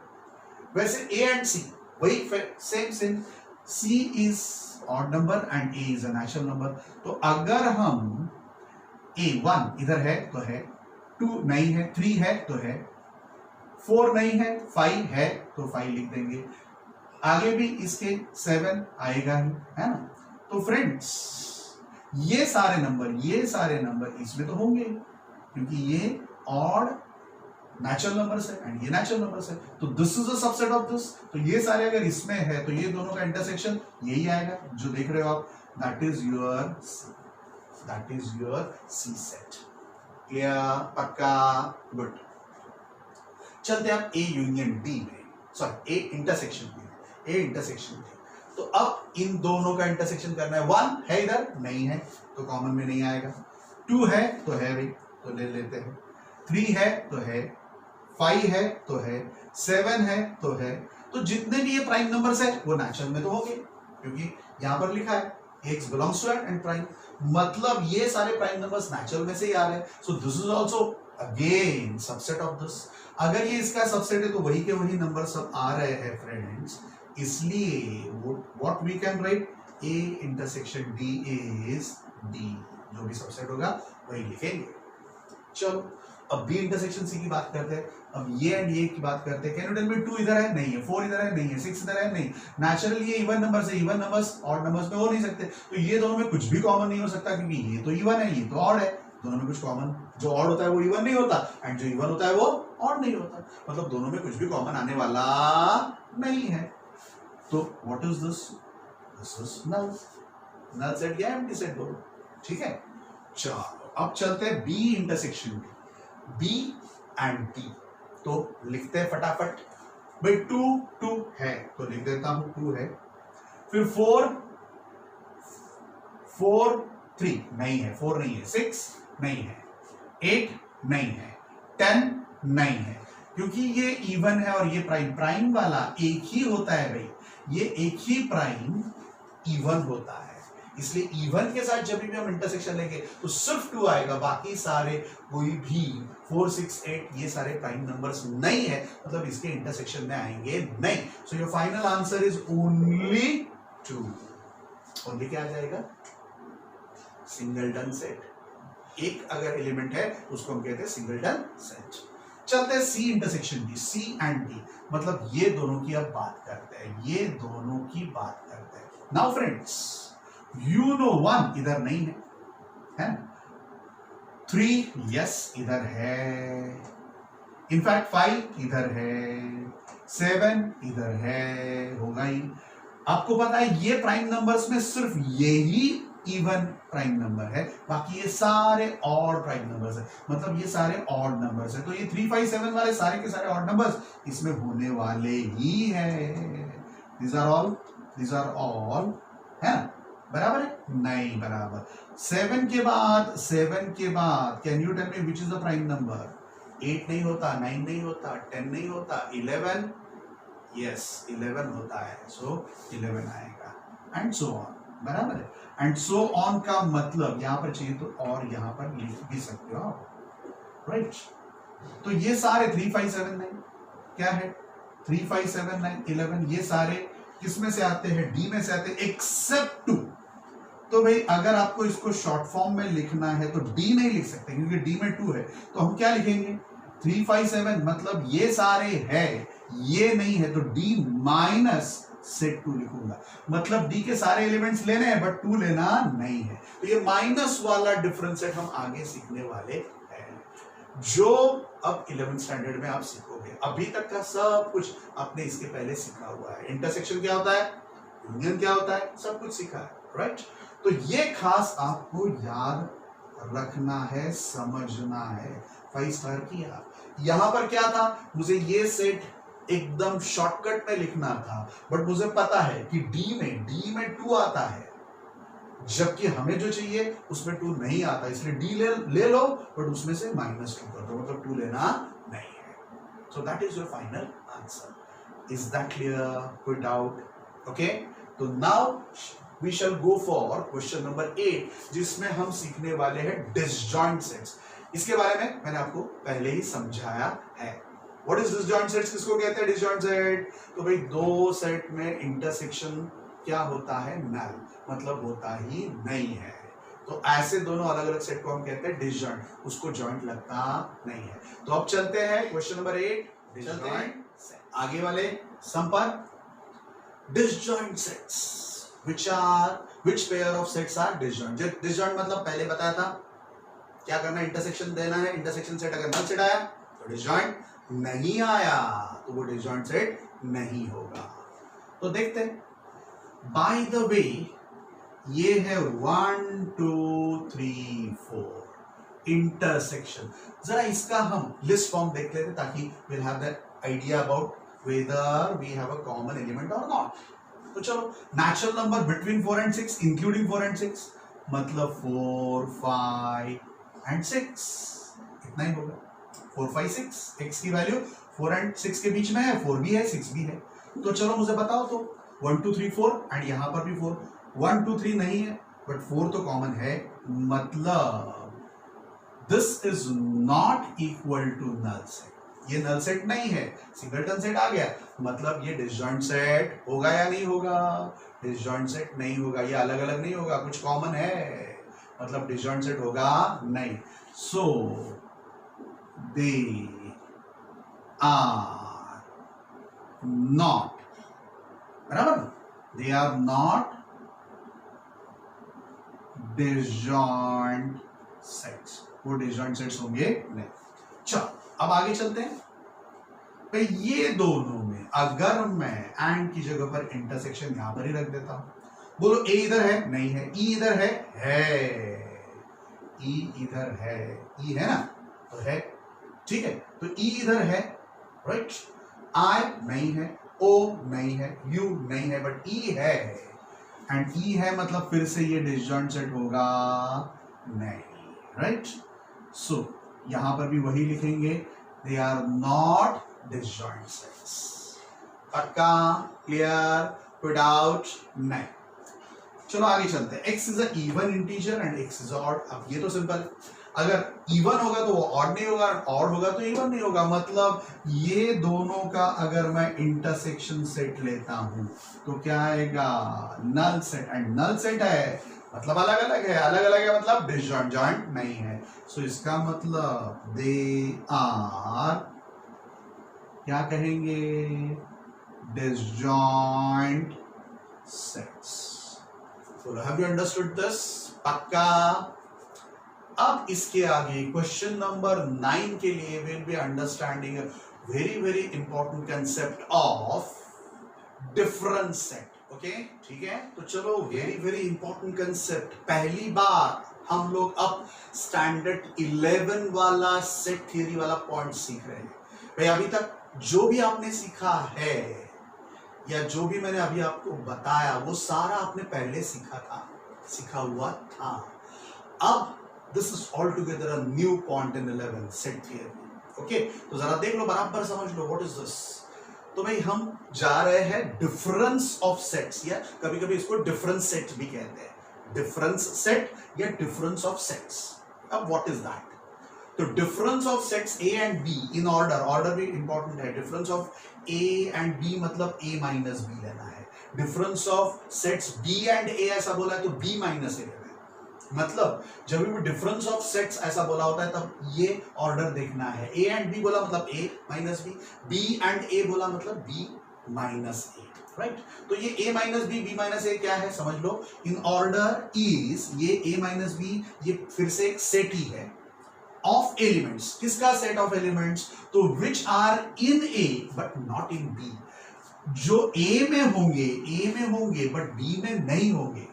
वैसे ए एंड सी वही same, C is odd number and A is a natural number. तो अगर हम ए 1 इधर है तो है, 2 नहीं है, 3 है तो है, 4 नहीं है, 5 है तो 5 लिख देंगे। आगे भी इसके 7 आएगा ही, है ना। तो फ्रेंड्स ये सारे नंबर इसमें तो होंगे, क्योंकि ये ऑड नेचुरल नंबर्स है एंड ये नेचुरल नंबर्स है। तो this is a subset of this. तो ये सारे अगर इसमें है तो ये दोनों का इंटरसेक्शन यही आएगा जो देख रहे हो आप, that is your C set. Clear, पक्का, गुड। चलते हैं ए यूनियन डी में, सॉरी ए इंटरसेक्शन डी। तो अब इन दोनों का इंटरसेक्शन करना है। 1 है इधर, नहीं है तो कॉमन में नहीं आएगा। 2 है तो है भाई, तो ले लेते हैं। 3 है तो है, 5 है तो है, 7 है तो है। तो जितने भी ये प्राइम नंबर्स है वो नेचुरल में तो होंगे, क्योंकि यहां पर लिखा है x belongs to and prime, मतलब ये सारे प्राइम नंबर्स नेचुरल में से ही आ रहे हैं। So this is also again subset of this. अगर ये इसका सबसेट है तो वही के वही नंबर सब आ रहे हैं फ्रेंड्स, इसलिए what we can write, A intersection D is D। जो भी सबसेट होगा वही लिखेंगे। चलो अब B इंटरसेक्शन C की बात करते हैं। अब ये एंड ये की बात करते हैं। कैन यू टेल मी 2 इधर है, नहीं है, 4 इधर है, नहीं है, 6 इधर है, नहीं। नेचुरली ये इवन नंबर्स है, इवन नंबर्स ऑड नंबर्स में हो नहीं सकते। तो ये दोनों में कुछ भी कॉमन नहीं हो सकता, क्योंकि ये तो इवन है, ये तो ऑड है। दोनों में कुछ कॉमन, जो ऑड होता है वो इवन नहीं होता एंड जो इवन होता है वो ऑड नहीं होता। मतलब दोनों में कुछ भी कॉमन आने वाला नहीं है। तो what is this, this is null set या एम्प्टी सेट बोलो, ठीक है। चलो अब चलते हैं B intersection D. B and D. तो लिखते हैं फटाफट भाई, 2 2 है तो लिख देता हूं 2 है, फिर 4 4 3 नहीं है, 4 नहीं है, 6 नहीं है, 8 नहीं है, 10 नहीं है, क्योंकि ये इवन है और ये प्राइम, प्राइम वाला एक ही होता है भाई, ये एक ही प्राइम इवन होता है, इसलिए इवन के साथ जब भी हम इंटरसेक्शन लेंगे तो सिर्फ 2 आएगा, बाकी सारे कोई भी 4 6 8 ये सारे प्राइम नंबर्स नहीं है, मतलब इसके इंटरसेक्शन में आएंगे नहीं। So your final answer is only 2। Only क्या आ जाएगा? Singleton set. एक अगर एलिमेंट है उसको हम कहते हैं सिंगलटन सेट। चलते हैं C intersection D, C and D, मतलब ये दोनों की अब बात करते हैं, ये दोनों की बात करते हैं। नाउ फ्रेंड्स, यू नो 1 इधर नहीं है ना, 3 यस इधर है, इनफैक्ट 5 इधर है, 7 इधर है, होगा ही। आपको पता है ये प्राइम नंबर्स में सिर्फ यही इवन प्राइम नंबर है, बाकी ये सारे ऑड प्राइम नंबर्स है, मतलब ये सारे ऑड नंबर्स है, तो ये 3 5 7 वाले सारे के सारे ऑड नंबर्स इसमें होने वाले ही है। these are all है ना, बराबर है? नहीं बराबर। 7 के बाद can you tell me which is the prime number? 8 नहीं होता, 9 नहीं होता, 10 नहीं होता, 11 यस 11 होता है, सो 11 आएगा, एंड सो ऑन, बराबर है। एंड सो ऑन का मतलब यहां पर चाहिए तो और यहां पर लिख भी सकते हो आप, राइट? तो ये सारे 3 5 7 9 क्या है, 3 5 7 9 11 ये सारे किस में से आते हैं? डी में से आते हैं, एक्सेप्ट 2। तो भाई अगर आपको इसको शॉर्ट फॉर्म में लिखना है तो डी नहीं लिख सकते, क्योंकि डी में 2 है, तो हम क्या लिखेंगे? 3 5 7 मतलब ये सारे है, ये नहीं है, तो डी माइनस सेट 2 लिखूंगा, मतलब डी के सारे एलिमेंट्स लेने हैं बट 2 लेना नहीं है। तो ये माइनस वाला डिफरेंस सेट हम आगे सीखने वाले हैं, जो अब 11th स्टैंडर्ड में आप सीखोगे। अभी तक का सब कुछ आपने इसके पहले सीखा हुआ है। इंटरसेक्शन क्या होता है, यूनियन क्या होता है, सब कुछ सीखा है, राइट? तो ये खास आपको याद रखना है, समझना है। 5 स्टार किया। यहां पर क्या था, मुझे ये सेट एकदम शॉर्टकट में लिखना था, बट मुझे पता है कि डी में 2 आता है, जबकि हमें जो चाहिए उसमें 2 नहीं आता, इसलिए डी ले लो बट उसमें से -2 कर दो, मतलब 2 लेना नहीं है। So that is your final answer. Is that clear? कोई डाउट? ओके, तो now we shall go for question number 8, जिसमें हम सीखने वाले हैं डिसजॉइंट सेट्स। इसके बारे में मैंने आपको पहले ही समझाया है। What is disjoint sets? किसको कहते हैं डिसजॉइंट सेट? तो भाई दो सेट में इंटरसेक्शन क्या होता है? नल, मतलब होता ही नहीं है। तो ऐसे दोनों अलग अलग सेट को हम कहते हैं डिसजॉइंट, उसको जॉइंट लगता नहीं है। तो अब चलते हैं क्वेश्चन नंबर 8, डिसजॉइंट सेट। आगे वाले सम पर disjoint sets, which pair of sets are disjoint? Disjoint मतलब पहले बताया था क्या करना, इंटरसेक्शन देना है। इंटरसेक्शन सेट अगर नल सेट आया तो डिसजॉइंट, नहीं आया तो वो डिसजॉइंट सेट नहीं होगा। तो देखते हैं। बाय द वे ये है 1 2 3 4 इंटरसेक्शन। जरा इसका हम लिस्ट फॉर्म देख लेते ताकि we'll have that idea about whether we have a common element or not. तो चलो, natural number between 4 and 6 including 4 and 6 मतलब 4 5 and 6, इतना ही होगा। 4 5 6, x की वैल्यू 4 and 6 के बीच में है, 4 भी है 6 भी है। तो चलो मुझे बताओ तो 1 2 3 4 एंड यहां पर भी 4, 1 2 3 नहीं है बट 4 तो कॉमन है, मतलब this is not equal to null set. ये नल सेट नहीं है, सिंगलटन सेट आ गया, मतलब ये डिसजॉइंट सेट होगा या नहीं होगा? डिसजॉइंट सेट नहीं होगा, ये अलग अलग नहीं होगा, कुछ कॉमन है, मतलब डिसजॉइंट सेट होगा नहीं। सो they are not, बराबर, they are not disjoint sets, वो disjoint sets होंगे नहीं। चलो अब आगे चलते हैं। भाई ये दोनों में अगर मैं एंड की जगह पर इंटरसेक्शन यहां पर ही रख देता हूं, बोलो ए इधर है, नहीं है, ई इधर है, ई इधर है, ई है ना, तो है, ठीक है, तो ई इधर है, राइट, आई नहीं है, ओ नहीं है, यू नहीं है, बट ई है, एंड ई है मतलब फिर से ये डिसजॉइंट सेट होगा नहीं, राइट। सो यहां पर भी वही लिखेंगे, they are not disjoint sets. पक्का, क्लियर, कोई डाउट नहीं। चलो आगे चलते हैं। x is a even integer and x is odd. अब ये तो सिंपल है, अगर इवन होगा तो वो ऑड नहीं होगा, ऑड होगा तो इवन नहीं होगा। मतलब ये दोनों का अगर मैं इंटरसेक्शन सेट लेता हूं तो क्या आएगा, null set, and null set है मतलब अलग अलग है, अलग अलग है मतलब डिसजॉइंट, जॉइंट नहीं है। सो इसका मतलब दे आर, क्या कहेंगे, disjoint sets. So, have you understood this? पक्का। अब इसके आगे क्वेश्चन नंबर 9 के लिए will be understanding very very important concept of difference set. Okay, ठीक है, तो चलो वेरी वेरी इंपॉर्टेंट कंसेप्ट। पहली बार हम लोग अब स्टैंडर्ड 11 वाला सेट थियरी वाला पॉइंट सीख रहे हैं। भाई अभी तक जो भी आपने सीखा है या जो भी मैंने अभी आपको बताया वो सारा आपने पहले सीखा हुआ था। अब this is all together a new point in 11 set theory. Okay, तो जरा देख लो, बराबर समझ लो व्हाट इज दिस। तो भाई हम जा रहे हैं डिफरेंस ऑफ सेट्स, या कभी कभी इसको डिफरेंस सेट भी कहते हैं, डिफरेंस सेट या डिफरेंस ऑफ सेट्स। अब व्हाट इज दैट? तो difference of sets A and B in order, order भी इंपॉर्टेंट है। Difference of A and B मतलब ए माइनस बी लेना है। Difference of sets B and A ऐसा बोला है तो बी माइनस ए लेना है। मतलब जब भी डिफरेंस ऑफ सेट्स ऐसा बोला होता है तब ये ऑर्डर देखना है। ए एंड बी बोला मतलब A minus B, B and A बोला मतलब बी माइनस ए, राइट। तो ये a minus B, B minus A क्या है समझ लो। इन ऑर्डर इज, ये a माइनस बी ये फिर से एक सेट ही है ऑफ एलिमेंट्स। किसका सेट ऑफ एलिमेंट्स? तो which are in A but not in B. जो ए में होंगे बट बी में नहीं होंगे,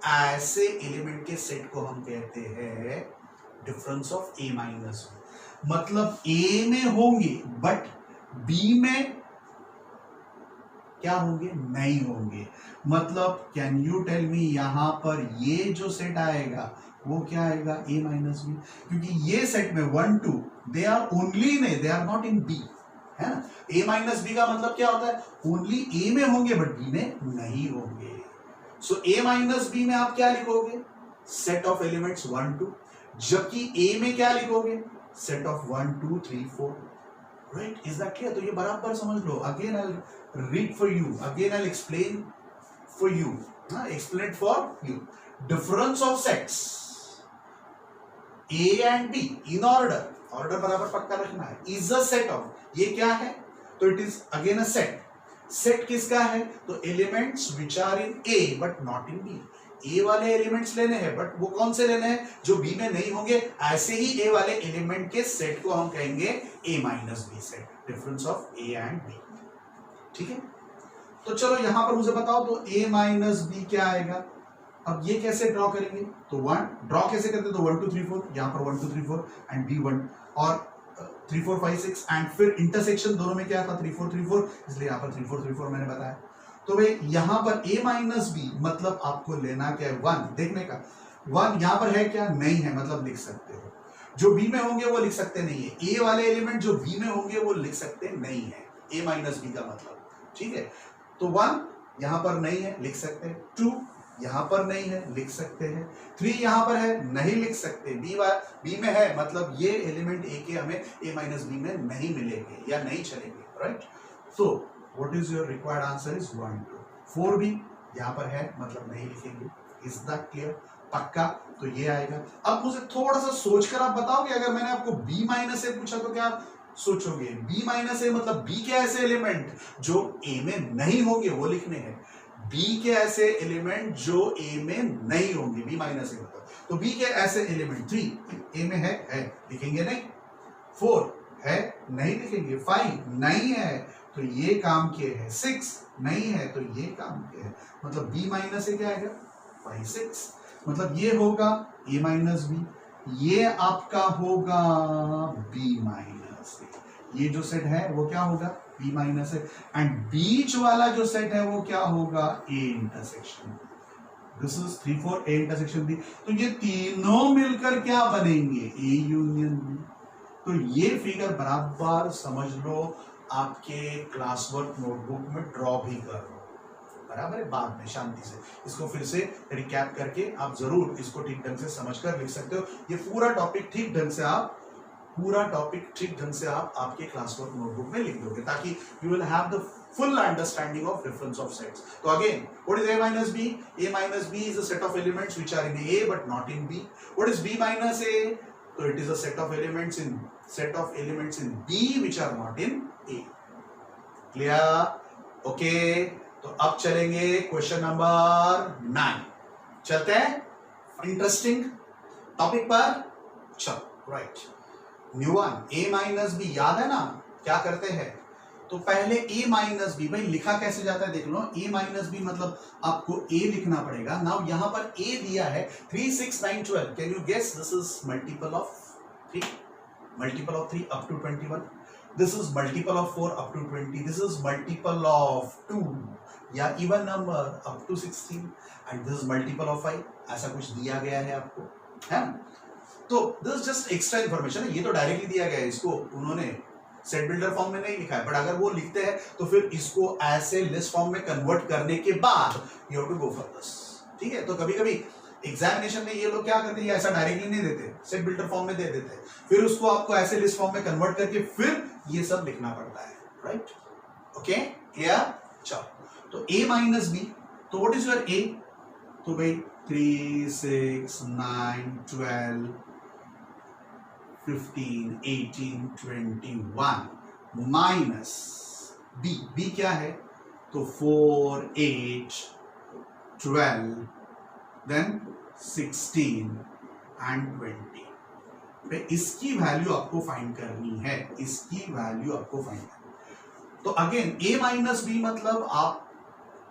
ऐसे एलिमेंट के सेट को हम कहते हैं difference of A minus B. मतलब ए में होंगे बट बी में क्या होंगे, नहीं होंगे। मतलब कैन यू टेल मी, यहां पर ये जो सेट आएगा वो क्या आएगा, a माइनस बी, क्योंकि ये सेट में 1 2 they are only in A, they are not in B, है ना। a माइनस बी का मतलब क्या होता है, ओनली a में होंगे बट b में नहीं होंगे। सो a माइनस बी में आप क्या लिखोगे, सेट ऑफ एलिमेंट्स 1 2, जबकि a में क्या लिखोगे, set of 1 2 3 4, right. Is that clear? तो ये बराबर समझ लो। Again I read for you, again I explain for you, explain for you. Difference of sets A and B in order, order बराबर पक्का रखना है, is a set of, ये क्या है, तो it is again a set। Set किसका है, तो elements which are in A but not in B। A वाले एलिमेंट्स लेने हैं बट वो कौन से लेने हैं, जो B में नहीं होंगे। ऐसे ही A वाले एलिमेंट के सेट को हम कहेंगे A minus B set, difference of A and B। ठीक है, तो चलो यहां पर मुझे बताओ, तो A माइनस बी क्या आएगा। अब ये कैसे ड्रॉ करेंगे, तो 1 ड्रॉ कैसे करते, तो 1 2 3 4, यहां पर 1 2 3 4 एंड B1 और 3 4 5 6, एंड फिर इंटरसेक्शन दोनों में क्या था, 3 4 3 4, इसलिए यहां पर 3 4 3 4 मैंने बताया। तो भाई यहां पर a माइनस बी मतलब आपको लेना क्या है, 1 देखने का। 1 यहां पर है क्या, नहीं है, मतलब लिख सकते हो। जो b में होंगे वो लिख सकते नहीं है, a वाले एलिमेंट जो b में होंगे वो लिख सकते नहीं है, a माइनस बी का मतलब, ठीक है। तो 1 यहां पर नहीं है, लिख सकते हैं। 2 यहां पर नहीं है, लिख सकते हैं। 3 यहां पर है, नहीं लिख सकते। बी में है मतलब ये एलिमेंट ए के हमें a माइनस बी में नहीं मिलेंगे या नहीं चलेंगे, right. So what is your required answer is 1 2। 4 भी यहां पर है मतलब नहीं लिखेंगे। Is that clear? पक्का, तो ये आएगा। अब मुझे थोड़ा सा सोचकर आप बताओगे, अगर मैंने आपको b माइनस ए पूछा तो क्या सोचोगे। b माइनस ए मतलब b के ऐसे एलिमेंट जो a में नहीं होंगे वो लिखने हैं। B के ऐसे एलिमेंट जो A में नहीं होंगे, B माइनस ए मतलब। तो B के ऐसे एलिमेंट 3 A में है लिखेंगे नहीं। 4 है, नहीं लिखेंगे। 5 नहीं है तो ये काम किए है। 6 नहीं है तो ये काम किए है। मतलब B माइनस ए क्या आएगा, 5 6। मतलब ये होगा A माइनस बी, ये आपका होगा बी माइनस ए। ये जो सेट है वो क्या होगा, बी माइनस ए, एंड बीच वाला जो सेट है वो क्या होगा, A intersection. This is 3 4 A intersection B. तो ये तीनों मिलकर क्या बनेंगे, ए यूनियन बी। तो ये फिगर बराबर समझ लो, आपके क्लास वर्क नोटबुक में ड्रॉ भी कर लो, बराबर है। बाद में शांति से इसको फिर से रिकैप करके आप जरूर इसको ठीक ढंग से समझकर लिख सकते हो। ये पूरा टॉपिक ठीक ढंग से आप आपके क्लास वर्क नोटबुक में लिख दोगे, ताकि you will have the full understanding of difference of sets. So again, what is A minus B? A minus B is a set of elements which are in A but not in B. What is B minus A? So it is a set of elements in B which are not in A. Clear? Okay. तो अब चलेंगे question number 9। चलते हैं interesting topic पर। चलो right, new one, A minus B, याद है ना क्या करते हैं। तो पहले a माइनस बी, भाई लिखा कैसे जाता है देख लो। a माइनस बी मतलब आपको a लिखना पड़ेगा। नाउ यहां पर a दिया है 3 6 9 12। Can you guess this is multiple of 3, multiple of 3 up to 21। This is multiple of 4 up to 20। This is multiple of 2 या even number up to 16 and this is multiple of 5। ऐसा कुछ दिया गया है आपको, है। तो this is just extra information है, ये तो डायरेक्टली दिया गया है, इसको उन्होंने सेट बिल्डर फॉर्म में नहीं लिखा है। बट अगर वो लिखते हैं तो फिर इसको ऐसे लिस्ट फॉर्म में कन्वर्ट करने के बाद you have to go for this, ठीक है। तो कभी कभी एग्जामिनेशन में ये लोग क्या करते हैं, ऐसा डायरेक्टली नहीं देते, सेट बिल्डर फॉर्म में दे देते हैं, फिर उसको आपको ऐसे लिस्ट फॉर्म में कन्वर्ट करके फिर ये सब लिखना पड़ता है, राइट। Okay clear. चलो तो a माइनस बी, तो व्हाट इज योर a, तो भाई 3 6 9 12 15 18 21 माइनस बी क्या है, तो 4 8 12 देन 16 एंड 20। इसकी वैल्यू आपको फाइंड करनी है, इसकी वैल्यू आपको फाइंड करनी। तो अगेन a माइनस बी मतलब आप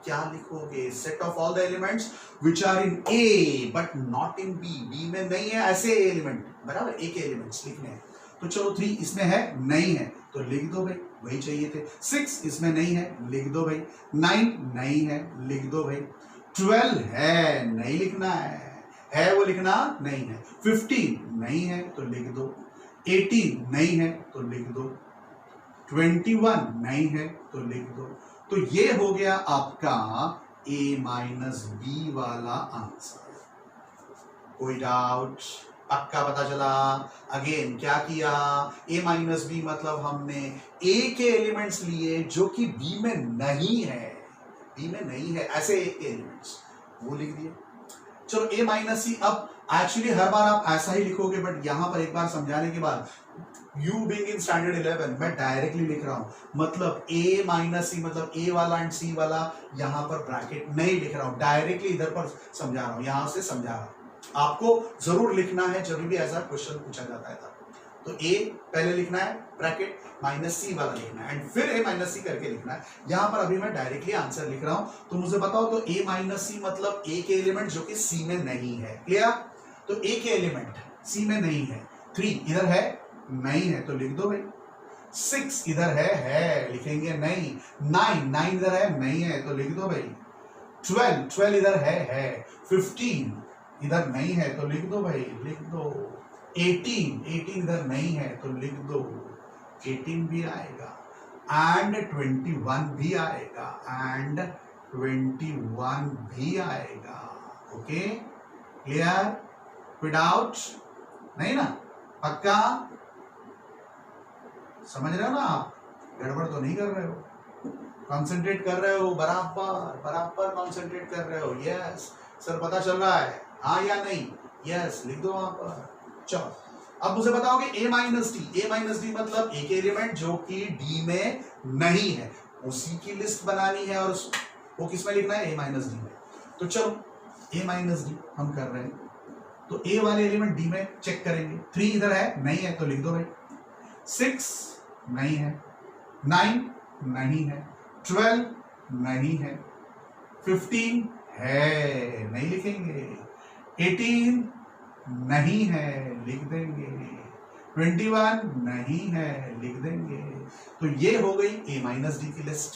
क्या लिखोगे, set of all the elements which are in A but not in B। B में नहीं है ऐसे एलिमेंट, बराबर, एक एलिमेंट्स लिखने हैं। तो चलो 3 इसमें है, नहीं है तो लिख दो भाई, वही चाहिए थे। 6 इसमें नहीं है, लिख दो भाई। 9 नहीं है, लिख दो भाई। 12 है, नहीं लिखना है वो लिखना नहीं है। 15 नहीं है तो लिख दो। 18 नहीं है तो लिख दो। 21 नहीं है तो लिख दो। तो ये हो गया आपका a माइनस बी वाला आंसर। कोई डाउट, पक्का पता चला। अगेन क्या किया, a माइनस बी मतलब हमने a के एलिमेंट्स लिए जो कि b में नहीं है, b में नहीं है ऐसे a के एलिमेंट्स, वो लिख दिए। चलो a माइनस सी, अब एक्चुअली हर बार आप ऐसा ही लिखोगे, बट यहां पर एक बार समझाने के बाद, यू बीइंग इन स्टैंडर्ड 11 मैं डायरेक्टली लिख रहा हूं, मतलब a माइनस सी मतलब a वाला एंड c वाला, यहां पर ब्रैकेट नहीं लिख रहा हूं, डायरेक्टली इधर पर समझा रहा हूं, यहां से समझा रहा हूं। आपको जरूर लिखना है जब भी ऐसा क्वेश्चन पूछा जाता है तो a पहले लिखना है ब्रैकेट, माइनस सी वाला लिखना है एंड फिर a माइनस सी करके लिखना है। यहां पर अभी मैं डायरेक्टली आंसर लिख रहा हूं, तो मुझे बताओ तो a माइनस सी मतलब a के एलिमेंट जो कि c में नहीं है। क्लियर। तो a के एलिमेंट c में नहीं है। 3 इधर है, नहीं है तो लिख दो भाई। 6 इधर है लिखेंगे नहीं। 9 इधर है, नहीं है तो लिख दो भाई। 12 इधर है। 15 इधर नहीं है तो लिख दो भाई, लिख दो। 18 इधर नहीं है तो लिख दो, 18 भी आएगा एंड 21 भी आएगा एंड 21 भी आएगा। ओके क्लियर, कोई डाउट नहीं ना, पक्का समझ रहे हो ना आप, गड़बड़ तो नहीं कर रहे हो, कंसंट्रेट कर रहे हो, बराबर कंसंट्रेट कर रहे हो। यस सर पता चल रहा है, हाँ या नहीं, यस लिख दो वहां पर। चलो अब मुझे बताओगे a माइनस डी मतलब एक एलिमेंट जो कि d में नहीं है, उसी की लिस्ट बनानी है और वो किस में लिखना है, a माइनस डी में। तो चलो a माइनस डी हम कर रहे हैं, तो a वाले एलिमेंट d में चेक करेंगे। 3 इधर है, नहीं है तो लिख दो भाई। 6 नहीं है, 9 नहीं है, 12 नहीं है, 15 है, नहीं लिखेंगे, 18 नहीं है, लिख देंगे। 21 नहीं है, लिख देंगे। तो ये हो गई ए माइनस डी की लिस्ट।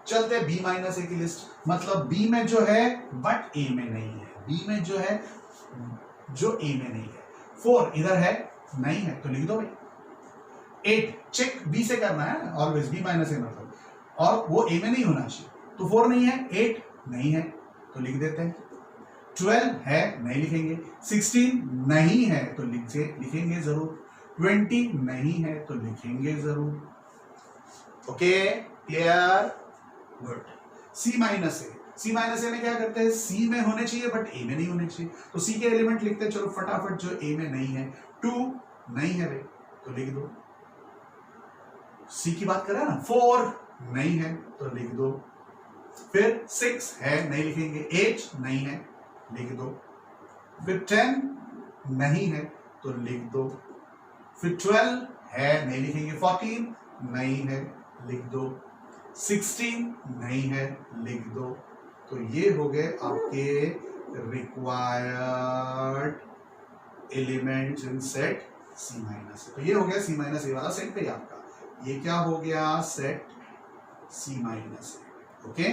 चलते बी माइनस ए की लिस्ट, मतलब बी में जो है बट ए में नहीं है, बी में जो है जो ए में नहीं है। 4 इधर है, नहीं है तो लिख दो भाई। 8 चेक बी से करना है ऑलवेज, बी माइनस ए मतलब, और वो ए में नहीं होना चाहिए, तो 4 नहीं है, 8 नहीं है तो लिख देते हैं। 12 है, नहीं लिखेंगे। 16 नहीं है तो लिखेंगे जरूर। 20 नहीं है तो लिखेंगे जरूर। Okay clear, good. C minus A, C minus A में क्या करते हैं, सी में होने चाहिए बट ए में नहीं होने चाहिए, तो सी के एलिमेंट लिखते हैं। चलो फटाफट, जो ए में नहीं है 2 नहीं है भाई तो लिख दो। सी की बात करें ना, 4 नहीं है तो लिख दो। फिर 6 है, नहीं लिखेंगे। 8 नहीं है, लिख दो। फिर 10 नहीं है तो लिख दो। फिर 12 है, नहीं लिखेंगे। 14 नहीं है, लिख दो। 16 नहीं है, लिख दो। तो ये हो गए आपके required elements in set C minus. तो ये हो गया सी माइनस ए वाला सेट पे आपका। ये क्या हो गया, सेट सी माइनस ए। ओके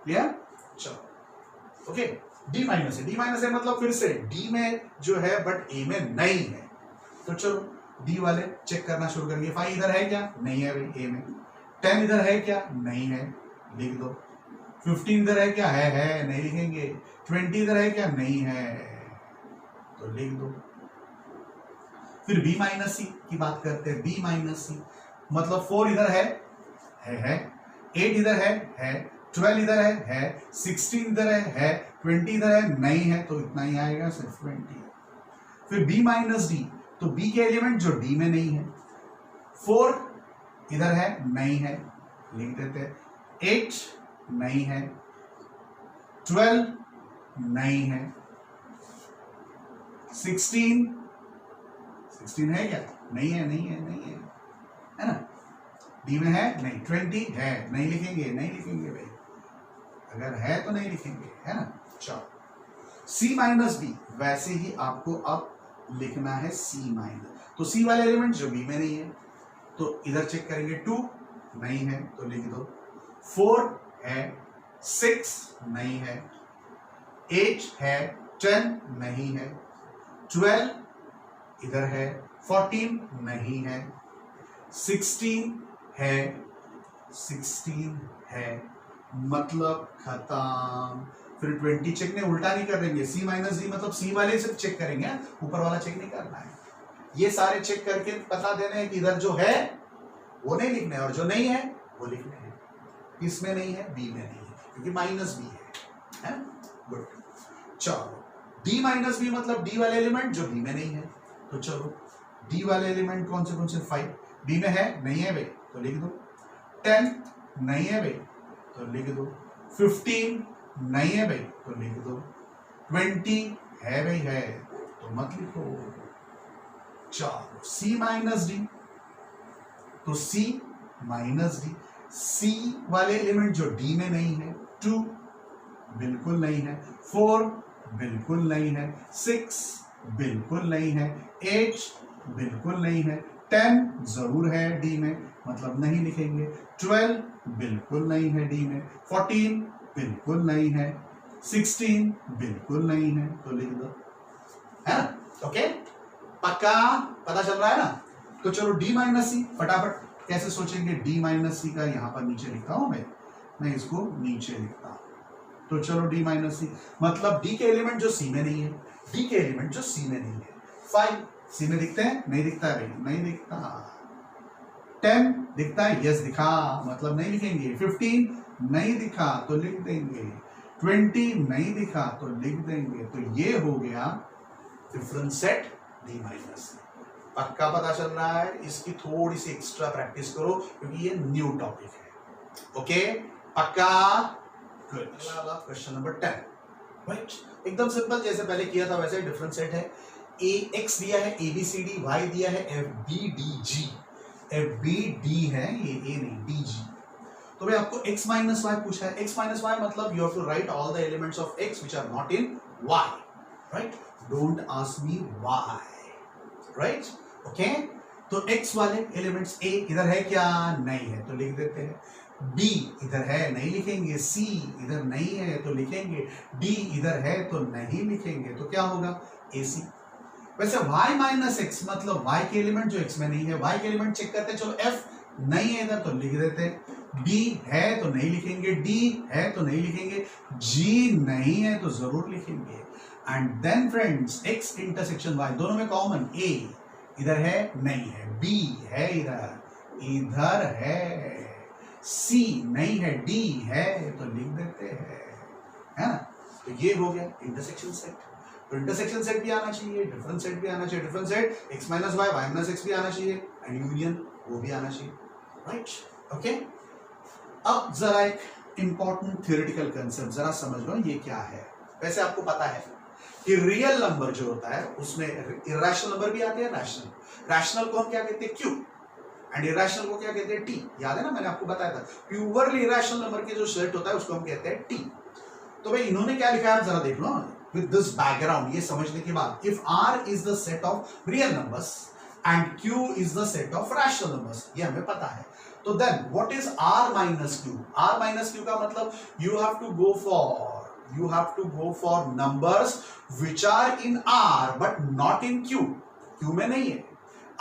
क्लियर, चलो ओके। डी माइनस ए, डी माइनस ए मतलब फिर से डी में जो है बट ए में नहीं है, तो चलो डी वाले चेक करना शुरू करेंगे। 5 इधर है क्या, नहीं है भाई ए में। 10 इधर है क्या, नहीं है, लिख दो। 15 इधर है क्या, है नहीं लिखेंगे। 20 इधर है क्या, नहीं है तो लिख दो। फिर बी माइनस सी की बात करते हैं। बी माइनस सी मतलब 4 इधर है। 8 इधर है। 12 इधर है। 16 इधर है। 20 इधर है, नहीं है तो इतना ही आएगा, सिर्फ 20। फिर बी माइनस डी, तो बी के एलिमेंट जो डी में नहीं है। 4 इधर है, नहीं है, लिख देते हैं। 8 नहीं है। 12 नहीं है। 16 है क्या, नहीं है, नहीं है, नहीं है ना। डी में है, नहीं। 20 है, नहीं लिखेंगे, नहीं लिखेंगे भाई, अगर है तो नहीं लिखेंगे, है ना। चलो सी माइनस बी, वैसे ही आपको अब लिखना है सी माइनस। तो सी वाले एलिमेंट जो बी में नहीं है, तो इधर चेक करेंगे। 2 नहीं है तो लिख दो। 4 है। 6 नहीं है। 8 है। 10 नहीं है। 12 इधर है। 14 नहीं है। 16 है। 16 है, मतलब खत्म। फिर 20 चेक नहीं, उल्टा नहीं करेंगे। सी माइनस डी मतलब सी वाले सिर्फ चेक करेंगे, ऊपर वाला चेक नहीं करना है। ये सारे चेक करके बता देने हैं कि इधर जो है वो नहीं लिखना है और जो नहीं है वो लिखने हैं। इसमें नहीं है, बी में नहीं है, क्योंकि माइनस बी है। गुड। चलो डी माइनस बी मतलब डी वाले एलिमेंट जो बी में नहीं है, तो चलो डी वाले एलिमेंट कौन से 5 बी में है, नहीं है भाई तो लिख दो। 10 नहीं है भाई तो लिख दो। 15 नहीं है भाई तो लिख दो। 20 है भाई, है तो मत लिखो। चलो सी माइनस डी, तो सी माइनस डी, सी वाले एलिमेंट जो डी में नहीं है। 2 बिल्कुल नहीं है। 4 बिल्कुल नहीं है। 6 बिल्कुल नहीं है। 8 बिल्कुल नहीं है। 10 जरूर है डी में, मतलब नहीं लिखेंगे। 12 बिल्कुल नहीं है डी में। 14 बिल्कुल नहीं है। 16 बिल्कुल नहीं है तो लिख दो, है ना। ओके पक्का पता चल रहा है ना। तो चलो डी माइनस सी फटाफट कैसे सोचेंगे। डी माइनस सी का यहां पर नीचे लिखता हूं मैं इसको नीचे लिखता हूं। तो चलो डी माइनस सी मतलब डी के एलिमेंट जो सी में नहीं है, डी के एलिमेंट जो सी में नहीं है। 5 सी में दिखते हैं, नहीं दिखता है भाई, नहीं दिखता। 10 दिखता है, यस दिखा, मतलब नहीं लिखेंगे। 15 नहीं दिखा तो लिख देंगे। 20 नहीं दिखा तो लिख देंगे। तो ये हो गया डिफरेंट सेट डी माइनस। पक्का पता चल रहा है। इसकी थोड़ी सी एक्स्ट्रा प्रैक्टिस करो क्योंकि ये न्यू टॉपिक है। ओके पक्का, गुड। Question number 10, right. एकदम सिंपल, जैसे पहले किया था वैसे डिफरेंट सेट है। ए एक्स दिया है, A B C D, Y दिया है, F B D G. F B D है ये, ए नहीं, डी जी। तो भाई आपको x माइनस वाई पूछा है। x माइनस वाई मतलब you have to write all the elements of x which are not in y। Right, don't ask me why, right, okay. तो x वाले एलिमेंट्स a इधर है क्या, नहीं है तो लिख देते हैं, b इधर है नहीं लिखेंगे, c इधर नहीं है तो लिखेंगे, d इधर है तो नहीं लिखेंगे, तो क्या होगा ac। वैसे y माइनस एक्स मतलब y के एलिमेंट जो x में नहीं है, y के एलिमेंट चेक करते हैं, चलो f नहीं है इधर तो लिख देते हैं, b है तो नहीं लिखेंगे, d है तो नहीं लिखेंगे, g नहीं है तो जरूर लिखेंगे। And then friends x intersection y दोनों में कॉमन, a इधर है नहीं है, b है इधर है, c नहीं है, d है तो लिख देते हैं, है ना। तो ये हो गया इंटरसेक्शन सेट। तो इंटरसेक्शन सेट भी आना चाहिए, डिफरेंस सेट भी आना चाहिए, difference set x minus Y Y minus X भी आना चाहिए, एंड यूनियन वो भी आना चाहिए, राइट, ओके। अब जरा एक इंपॉर्टेंट थ्योरेटिकल कंसेप्ट जरा समझ लो, ये क्या है। वैसे आपको पता है कि रियल नंबर जो होता है उसमें इरेशनल नंबर भी आते हैं, रैशनल को हम क्या कहते हैं, क्यू, एंड इरेशनल को क्या कहते हैं, टी। याद है ना, मैंने आपको बताया था प्योरली इरेशनल नंबर के जो सेट होता है उसको हम कहते हैं टी। तो भाई इन्होंने क्या लिखा है आप जरा देख लो विद दिस बैकग्राउंड, ये समझने के बाद, if r is the set of real numbers and q is the set of rational numbers, ये हमें पता है, तो then what is r minus q। r minus q का मतलब you have to go for numbers which are in r but not in q। q में नहीं है,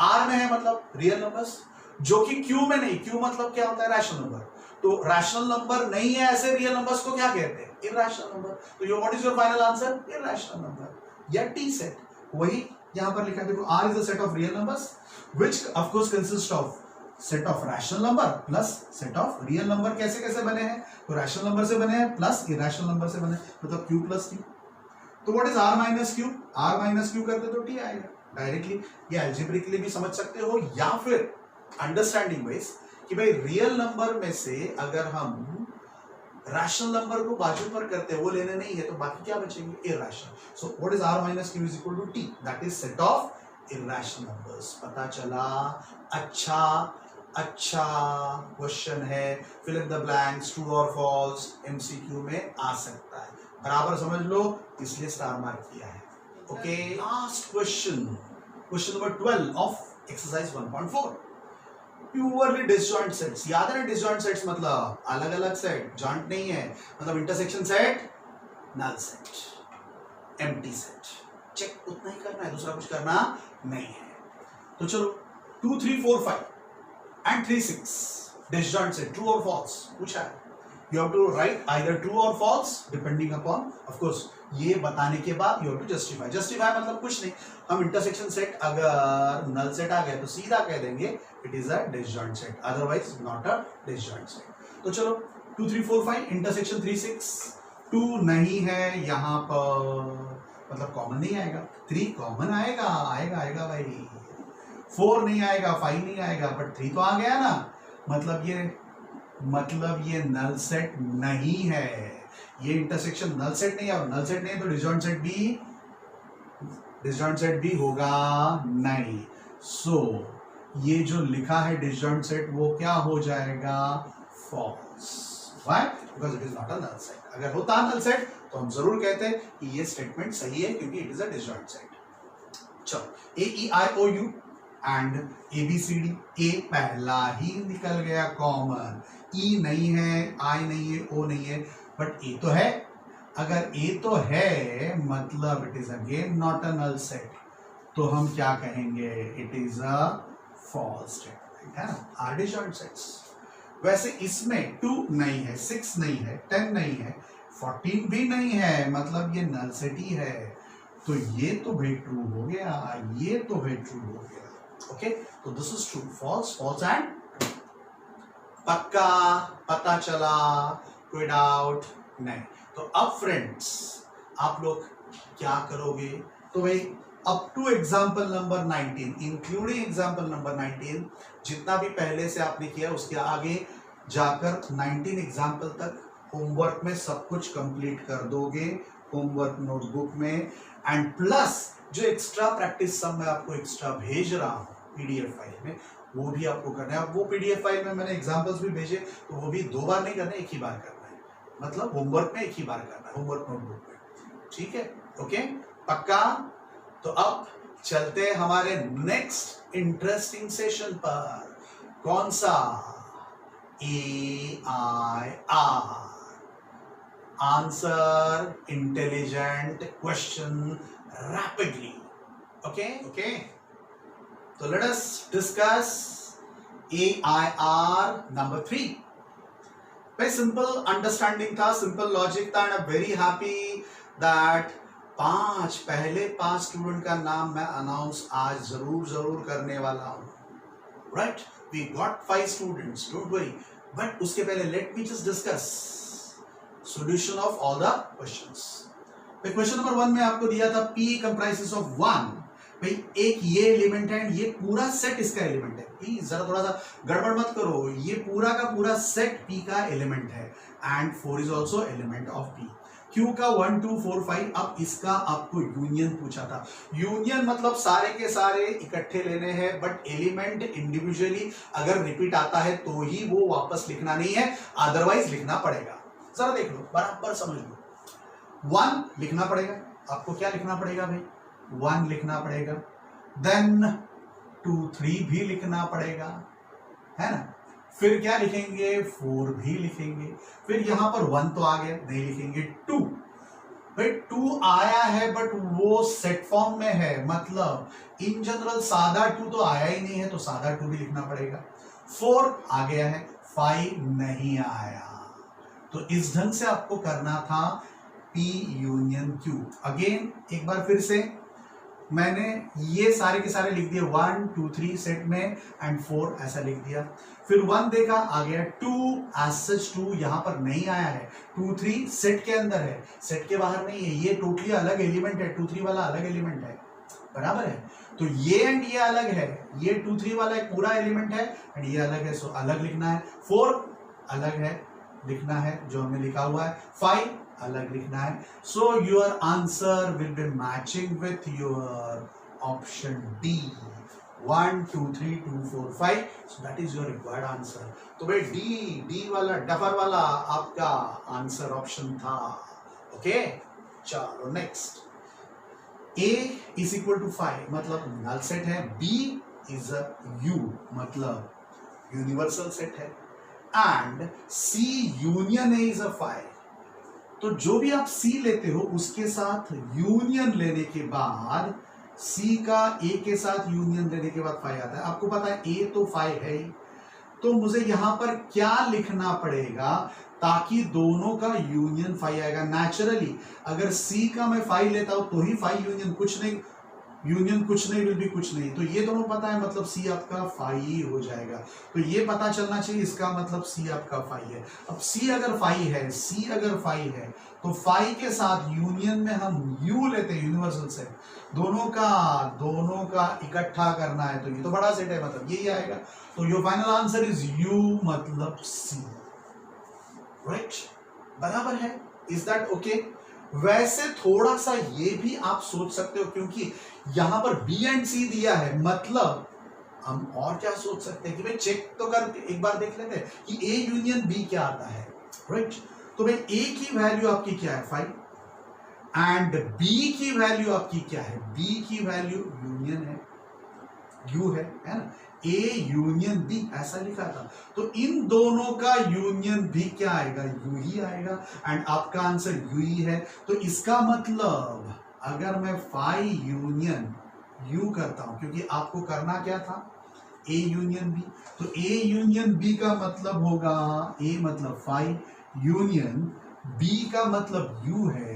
r में है मतलब रियल नंबर्स, जो कि q में नहीं, q मतलब क्या होता है, रैशनल नंबर। तो रैशनल नंबर नहीं है ऐसे रियल नंबर्स को क्या कहते हैं, इरेशनल नंबर। तो your what is your final answer, irrational number या टी सेट। वही यहां पर लिखा है, देखो r is the set of real numbers which of course consist of set of rational number plus set of real number. कैसे कैसे बने हैं, तो रैशनल नंबर से बने हैं प्लस इरेशनल नंबर से बने, मतलब q प्लस q। तो what is r minus q, r minus q करते तो t आएगा डायरेक्टली। ये अलजेब्रिकली भी समझ सकते हो, या फिर अंडरस्टैंडिंग वाइज कि भाई रियल नंबर में से अगर हम रैशनल नंबर को बाजू पर करते हैं, वो लेने नहीं है, तो बाकी क्या बचेंगे, irrational. So what is r minus q is equal to t, that is set of irrational numbers. पता चला, अच्छा क्वेश्चन है, fill in the blanks, true और फॉल्स, एमसीक्यू में आ सकता है, बराबर समझ लो, इसलिए स्टार मार्क किया है, okay. Last question, question number 12 of exercise 1.4, purely disjoint sets. याद है ना, डिसजॉइंट सेट्स मतलब अलग अलग सेट, जॉइंट नहीं है, मतलब intersection set, null set, empty set, check उतना ही करना है, दूसरा कुछ करना नहीं है। तो चलो 2 3 4 5 and 3 6 disjoint set, true or false पूछा है, you have to write either true or false depending upon, of course ये बताने के बाद you have to justify मतलब कुछ नहीं, हम इंटरसेक्शन सेट अगर नल सेट आ गया तो सीधा कह देंगे it is a disjoint set, otherwise not a disjoint set। तो चलो 2 3 4 5 इंटरसेक्शन 3 6, 2 नहीं है यहाँ पर, मतलब कॉमन नहीं आएगा, 3 कॉमन आएगा भाई, 4 नहीं आएगा, 5 नहीं आएगा, बट 3 तो आ गया ना, मतलब ये नल सेट नहीं है, ये इंटरसेक्शन नल सेट नहीं है, और नल सेट नहीं है तो डिसजॉइंट सेट भी होगा नहीं। सो ये जो लिखा है डिसजॉइंट सेट वो क्या हो जाएगा, false. Why, because it is not a null set. अगर होता नल सेट तो हम जरूर कहते हैं कि ये स्टेटमेंट सही है, क्योंकि it is a disjoint set. चलो AEIOU एंड ABCD, ए पहला ही निकल गया कॉमन, ई नहीं है, आई नहीं है, ओ नहीं है, बट ए तो है। अगर ए तो है मतलब it is again not a null set, तो हम क्या कहेंगे, it is a false statement, है ना, आर डिसजॉइंट सेट्स। वैसे इसमें 2 नहीं है, 6 नहीं है, 10 नहीं है, 14 भी नहीं है, मतलब ये नल सेट ही है, तो ये तो भाई ट्रू हो गया, ये तो भाई ट्रू हो गया, ओके। तो this is true, false, false and पक्का, पता चला, कोई डाउट नहीं। तो अब फ्रेंड्स आप लोग क्या करोगे, तो भाई up to example number 19 including example number 19 जितना भी पहले से आपने किया उसके आगे जाकर 19 एग्जाम्पल तक होमवर्क में सब कुछ कंप्लीट कर दोगे, होमवर्क नोटबुक में, एंड प्लस जो एक्स्ट्रा प्रैक्टिस सब मैं आपको एक्स्ट्रा भेज रहा हूँ पीडीएफ फाइल में, वो भी आपको करना है। अब वो पीडीएफ फाइल में मैंने एग्जाम्पल्स भी भेजे, तो वो भी 2 बार नहीं करना, एक ही बार करना है, मतलब होमवर्क में एक ही बार करना है, होमवर्क नोटबुक में, ठीक है, ओके। पक्का? तो अब चलते हैं हमारे नेक्स्ट इंटरेस्टिंग सेशन पर। कौन सा? AIR, answer intelligent question rapidly. Okay okay, तो let us discuss AIR number 3। भाई सिंपल अंडरस्टैंडिंग था, सिंपल लॉजिक था, and I am very happy that पहले पांच स्टूडेंट का नाम मैं अनाउंस आज जरूर करने वाला हूं। Right, we got 5 students, don't worry, but उसके पहले let me just discuss solution of all the questions. Question number 1 में आपको दिया था P कंप्राइजेस ऑफ 1। भाई एक ये एलिमेंट है, ये पूरा सेट इसका एलिमेंट है। प्लीज जरा थोड़ा सा गड़बड़ मत करो, ये पूरा का पूरा सेट P का एलिमेंट है, and 4 is also element of P। Q का 1 2 4 5। अब इसका आपको यूनियन पूछा था। यूनियन मतलब सारे के सारे इकट्ठे लेने हैं, बट एलिमेंट इंडिविजुअली अगर रिपीट आता है तो ही वो वापस लिखना नहीं है, अदरवाइज लिखना पड़ेगा। जरा देख लो, बराबर समझ लो। 1 लिखना पड़ेगा, आपको क्या लिखना पड़ेगा भाई? 1 लिखना पड़ेगा, देन 2 3 भी लिखना पड़ेगा, है ना? फिर क्या लिखेंगे? 4 भी लिखेंगे। फिर यहां पर 1 तो आ गया, नहीं लिखेंगे 2। भाई 2 आया है बट वो सेट फॉर्म में है, मतलब इन जनरल सादा 2 तो आया ही नहीं है, तो सादा 2 भी लिखना पड़ेगा। 4 आ गया है, 5 नहीं आया। तो इस ढंग से आपको करना था P यूनियन Q। अगेन एक बार फिर से मैंने ये सारे के सारे लिख दिए 1 2 3 सेट में, एंड 4 ऐसा लिख दिया। फिर 1 देखा, आ गया 2, एज सच 2 यहां पर नहीं आया है। 2 3 सेट के अंदर है, सेट के बाहर नहीं है, ये टोटली अलग एलिमेंट है। 2 3 वाला अलग एलिमेंट है, बराबर है? तो ये एंड ये अलग है, ये 2 3 वाला एक पूरा एलिमेंट है, एंड ये अलग है, सो अलग लिखना है। 4 अलग है, लिखना है जो हमने लिखा हुआ है। 5 अलग लिखना है। So your answer will be matching with your option D, 1 2 3 2 4 5। So that is your required answer. तो भाई डी वाला डफर वाला आपका आंसर ऑप्शन था। ओके, चलो next. A is equal to 5 मतलब नल सेट है, B इज अ U मतलब यूनिवर्सल सेट है, and C union A is a 5। तो जो भी आप C लेते हो उसके साथ यूनियन लेने के बाद, C का A के साथ यूनियन लेने के बाद 5 आता है। आपको पता है A तो 5 है ही, तो मुझे यहां पर क्या लिखना पड़ेगा ताकि दोनों का यूनियन 5 आएगा। नेचुरली अगर C का मैं 5 लेता हूं तो ही 5 यूनियन कुछ नहीं, यूनियन कुछ नहीं विल भी कुछ नहीं। तो ये दोनों पता है, मतलब C आपका 5 ही हो जाएगा। तो ये पता चलना चाहिए, इसका मतलब C आपका 5 है। अब C अगर 5 है, C अगर 5 है, तो 5 के साथ यूनियन में हम U लेते हैं, यूनिवर्सल सेट। दोनों का इकट्ठा करना है, तो ये तो बड़ा सेट है, मतलब यही आएगा। तो your final answer is U मतलब C। राइट, बराबर है? Is that okay? वैसे थोड़ा सा ये भी आप सोच सकते हो, क्योंकि यहां पर B एंड C दिया है, मतलब हम और क्या सोच सकते हैं कि भाई चेक तो कर एक बार देख लेते हैं कि A यूनियन B क्या आता है। राइट, तो भाई A की वैल्यू आपकी क्या है? 5, एंड B की वैल्यू आपकी क्या है? B की वैल्यू यूनियन है, U है ना? A यूनियन B ऐसा लिखा था, तो इन दोनों का यूनियन भी क्या आएगा? U ही आएगा, एंड आपका आंसर U ही है। तो इसका मतलब अगर मैं 5 यूनियन U करता हूं, क्योंकि आपको करना क्या था? A यूनियन B, तो A यूनियन B का मतलब होगा, A मतलब 5 यूनियन B का मतलब U है,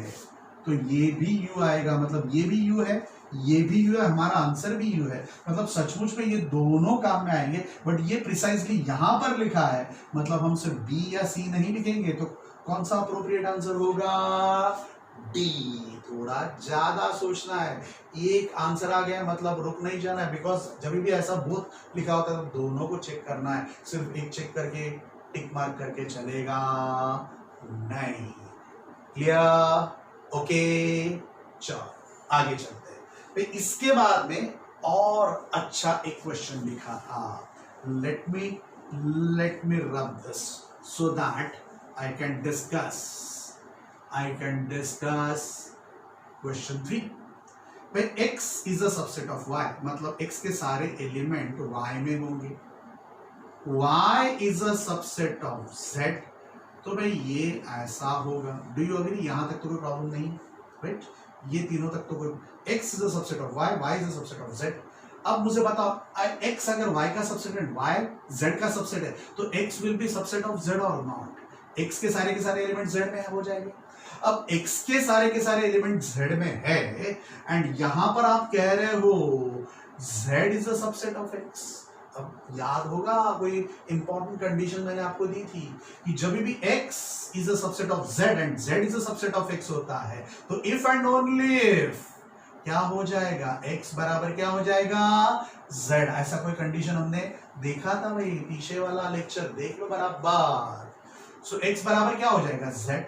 तो ये भी U आएगा, मतलब ये भी U है, ये भी U है, हमारा आंसर भी U है। मतलब सचमुच में ये दोनों काम में आएंगे, बट ये प्रिसाइसली यहां पर लिखा है, मतलब हम सिर्फ B या C नहीं लिखेंगे। तो कौन सा अप्रोप्रिएट आंसर होगा? D। थोड़ा ज्यादा सोचना है, एक आंसर आ गया मतलब रुक नहीं जाना है, बिकॉज जब भी ऐसा बोथ लिखा होता है तो दोनों को चेक करना है, सिर्फ एक चेक करके टिक मार्क करके चलेगा नहीं। क्लियर? ओके, चलो आगे चलते हैं। तो इसके बाद में और अच्छा एक क्वेश्चन लिखा था, let me rub this so that I can discuss question 3। भाई x is a subset of y, मतलब x के सारे एलिमेंट y में होंगे, y is a subset of z, तो भाई ये ऐसा होगा। Do you agree? यहां तक तो कोई प्रॉब्लम नहीं, राइट? ये तीनों तक तो कोई, x is a subset of y, y is a subset of z। अब मुझे बताओ x अगर y का सबसेट है, y z का सबसेट है, तो x will be subset of z और नॉट? x के सारे एलिमेंट z में हो जाएंगे। अब x के सारे एलिमेंट z में है एंड यहां पर आप कह रहे हो z is a subset of x। अब याद होगा कोई इंपॉर्टेंट कंडीशन मैंने आपको दी थी कि जब भी x is a subset of z and z is a subset of x होता है, तो इफ एंड ओनली इफ क्या हो जाएगा, x बराबर क्या हो जाएगा, z। ऐसा कोई कंडीशन हमने देखा था भाई, पीछे वाला लेक्चर देख लो बराबर। सो x बराबर क्या हो जाएगा, z।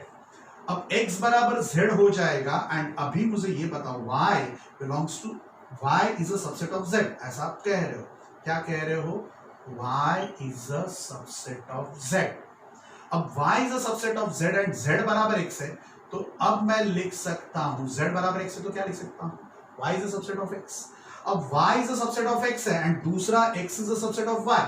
अब x बराबर z हो जाएगा एंड अभी मुझे ये बताओ y belongs to, y is a subset of z, ऐसा आप कह रहे हो, क्या कह रहे हो, y is a subset of z। अब y is a subset of z and z बराबर x है, तो अब मैं लिख सकता हूं z बराबर x है, तो क्या लिख सकता हूं, y is a subset of x। अब y is a subset of x है एंड दूसरा x is a subset of y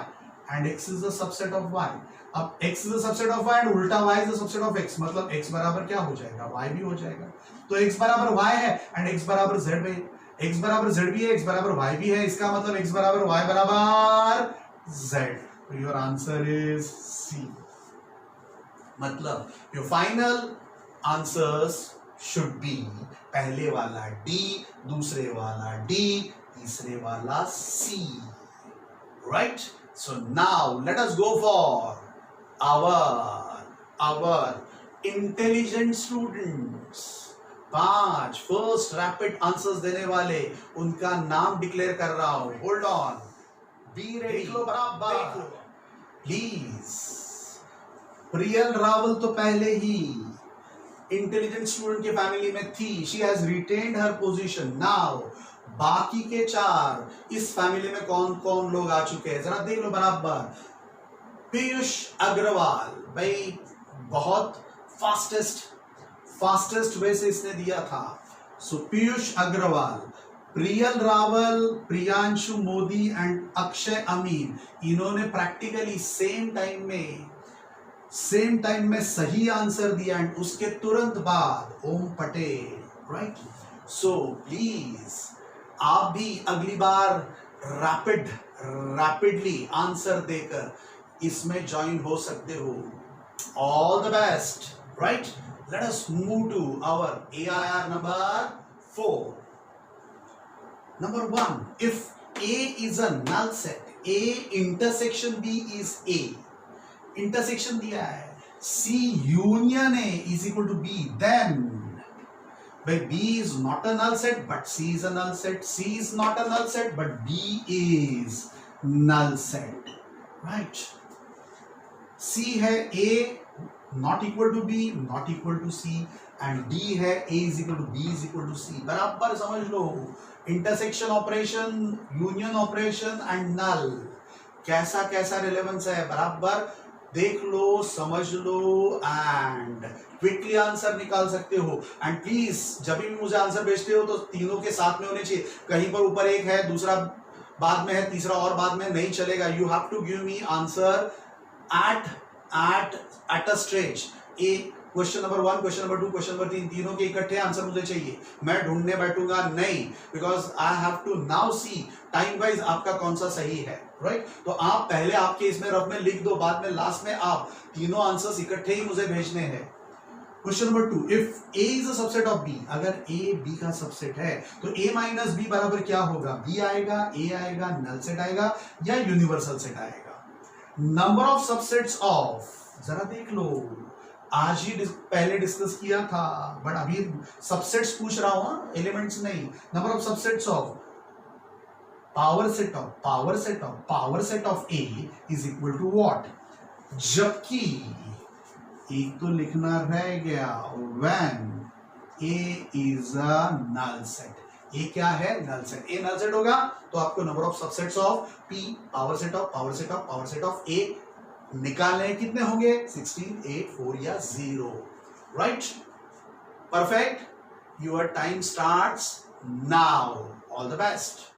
and x is a subset of y। अब x is a subset of y and उल्टा y is a subset of x, मतलब x बराबर क्या हो जाएगा, y भी हो जाएगा। तो x बराबर y है एंड x बराबर z है, x बराबर z भी है, x बराबर y भी है, इसका मतलब x बराबर y बराबर z। तो योर आंसर इज C। मतलब your final answers should be पहले वाला D, दूसरे वाला D, तीसरे वाला C, right? So now let us go for our intelligent students. 5 first rapid answers देने वाले, उनका नाम डिक्लेयर कर रहा हूं। होल्ड ऑन, बी रेडी, बराबर प्लीज। प्रियल रावल तो पहले ही इंटेलिजेंट स्टूडेंट के फैमिली में थी, she has retained her position. Now बाकी के 4 इस फैमिली में कौन कौन लोग आ चुके हैं, जरा देख लो बराबर। पीयूष अग्रवाल, भाई बहुत फास्टेस्ट वे से इसने दिया था। सो पीयूष अग्रवाल, प्रियल रावल, प्रियांशु मोदी एंड अक्षय अमीन, इन्होंने प्रैक्टिकली सेम टाइम में सही आंसर दिया एंड उसके तुरंत बाद ओम पटेल, राइट? सो प्लीज आप भी अगली बार रैपिडली आंसर देकर इसमें ज्वाइन हो सकते हो। All the best, right? Let us move to our AIR number 4। Number 1, इफ A is a null set, A intersection B is A, intersection दिया है, C union A is equal to B, then B is not a null set but C is a null set, C is not a null set but B is null set, right? C है A not equal to B, not equal to C, and D है A is equal to B is equal to C। बराबर समझ लो, intersection operation, union operation and null कैसा relevance है, बराबर देख लो, समझ लो एंड क्विकली आंसर निकाल सकते हो। एंड प्लीज जब भी मुझे आंसर भेजते हो तो तीनों के साथ में होने चाहिए, कहीं पर ऊपर एक है, दूसरा बाद में है, तीसरा और बाद में नहीं चलेगा। You have to give me answer at a stretch. A question number 1, question number 2, question number 3, तीनों के इकट्ठे आंसर मुझे चाहिए, मैं ढूंढने बैठूंगा नहीं, because I have to now see time wise आपका कौन सा सही है, राइट? तो आप पहले आपके इसमें रफ में लिख दो, बाद में लास्ट में आप तीनों आंसर्स इकट्ठे ही मुझे भेजने हैं। Question number 2, if A is a subset of B, अगर A B का सबसेट है तो A माइनस B बराबर क्या होगा, B आएगा, A आएगा, नल सेट आएगा या यूनिवर्सल सेट आएगा। नंबर ऑफ सबसेट्स ऑफ, जरा देख लो, आज ही पहले डिस्कस किया था बट अभी सबसेट्स पूछ रहा हूं, एलिमेंट्स नहीं। Number of subsets of power set of A is equal to what, जबकि एक तो लिखना रह गया, when A is a null set. ये क्या है, null set. A null set होगा तो आपको number of subsets of P power set of A निकालने कितने होंगे, 16, 8, 4 या 0, right? Perfect. Your time starts now all the best.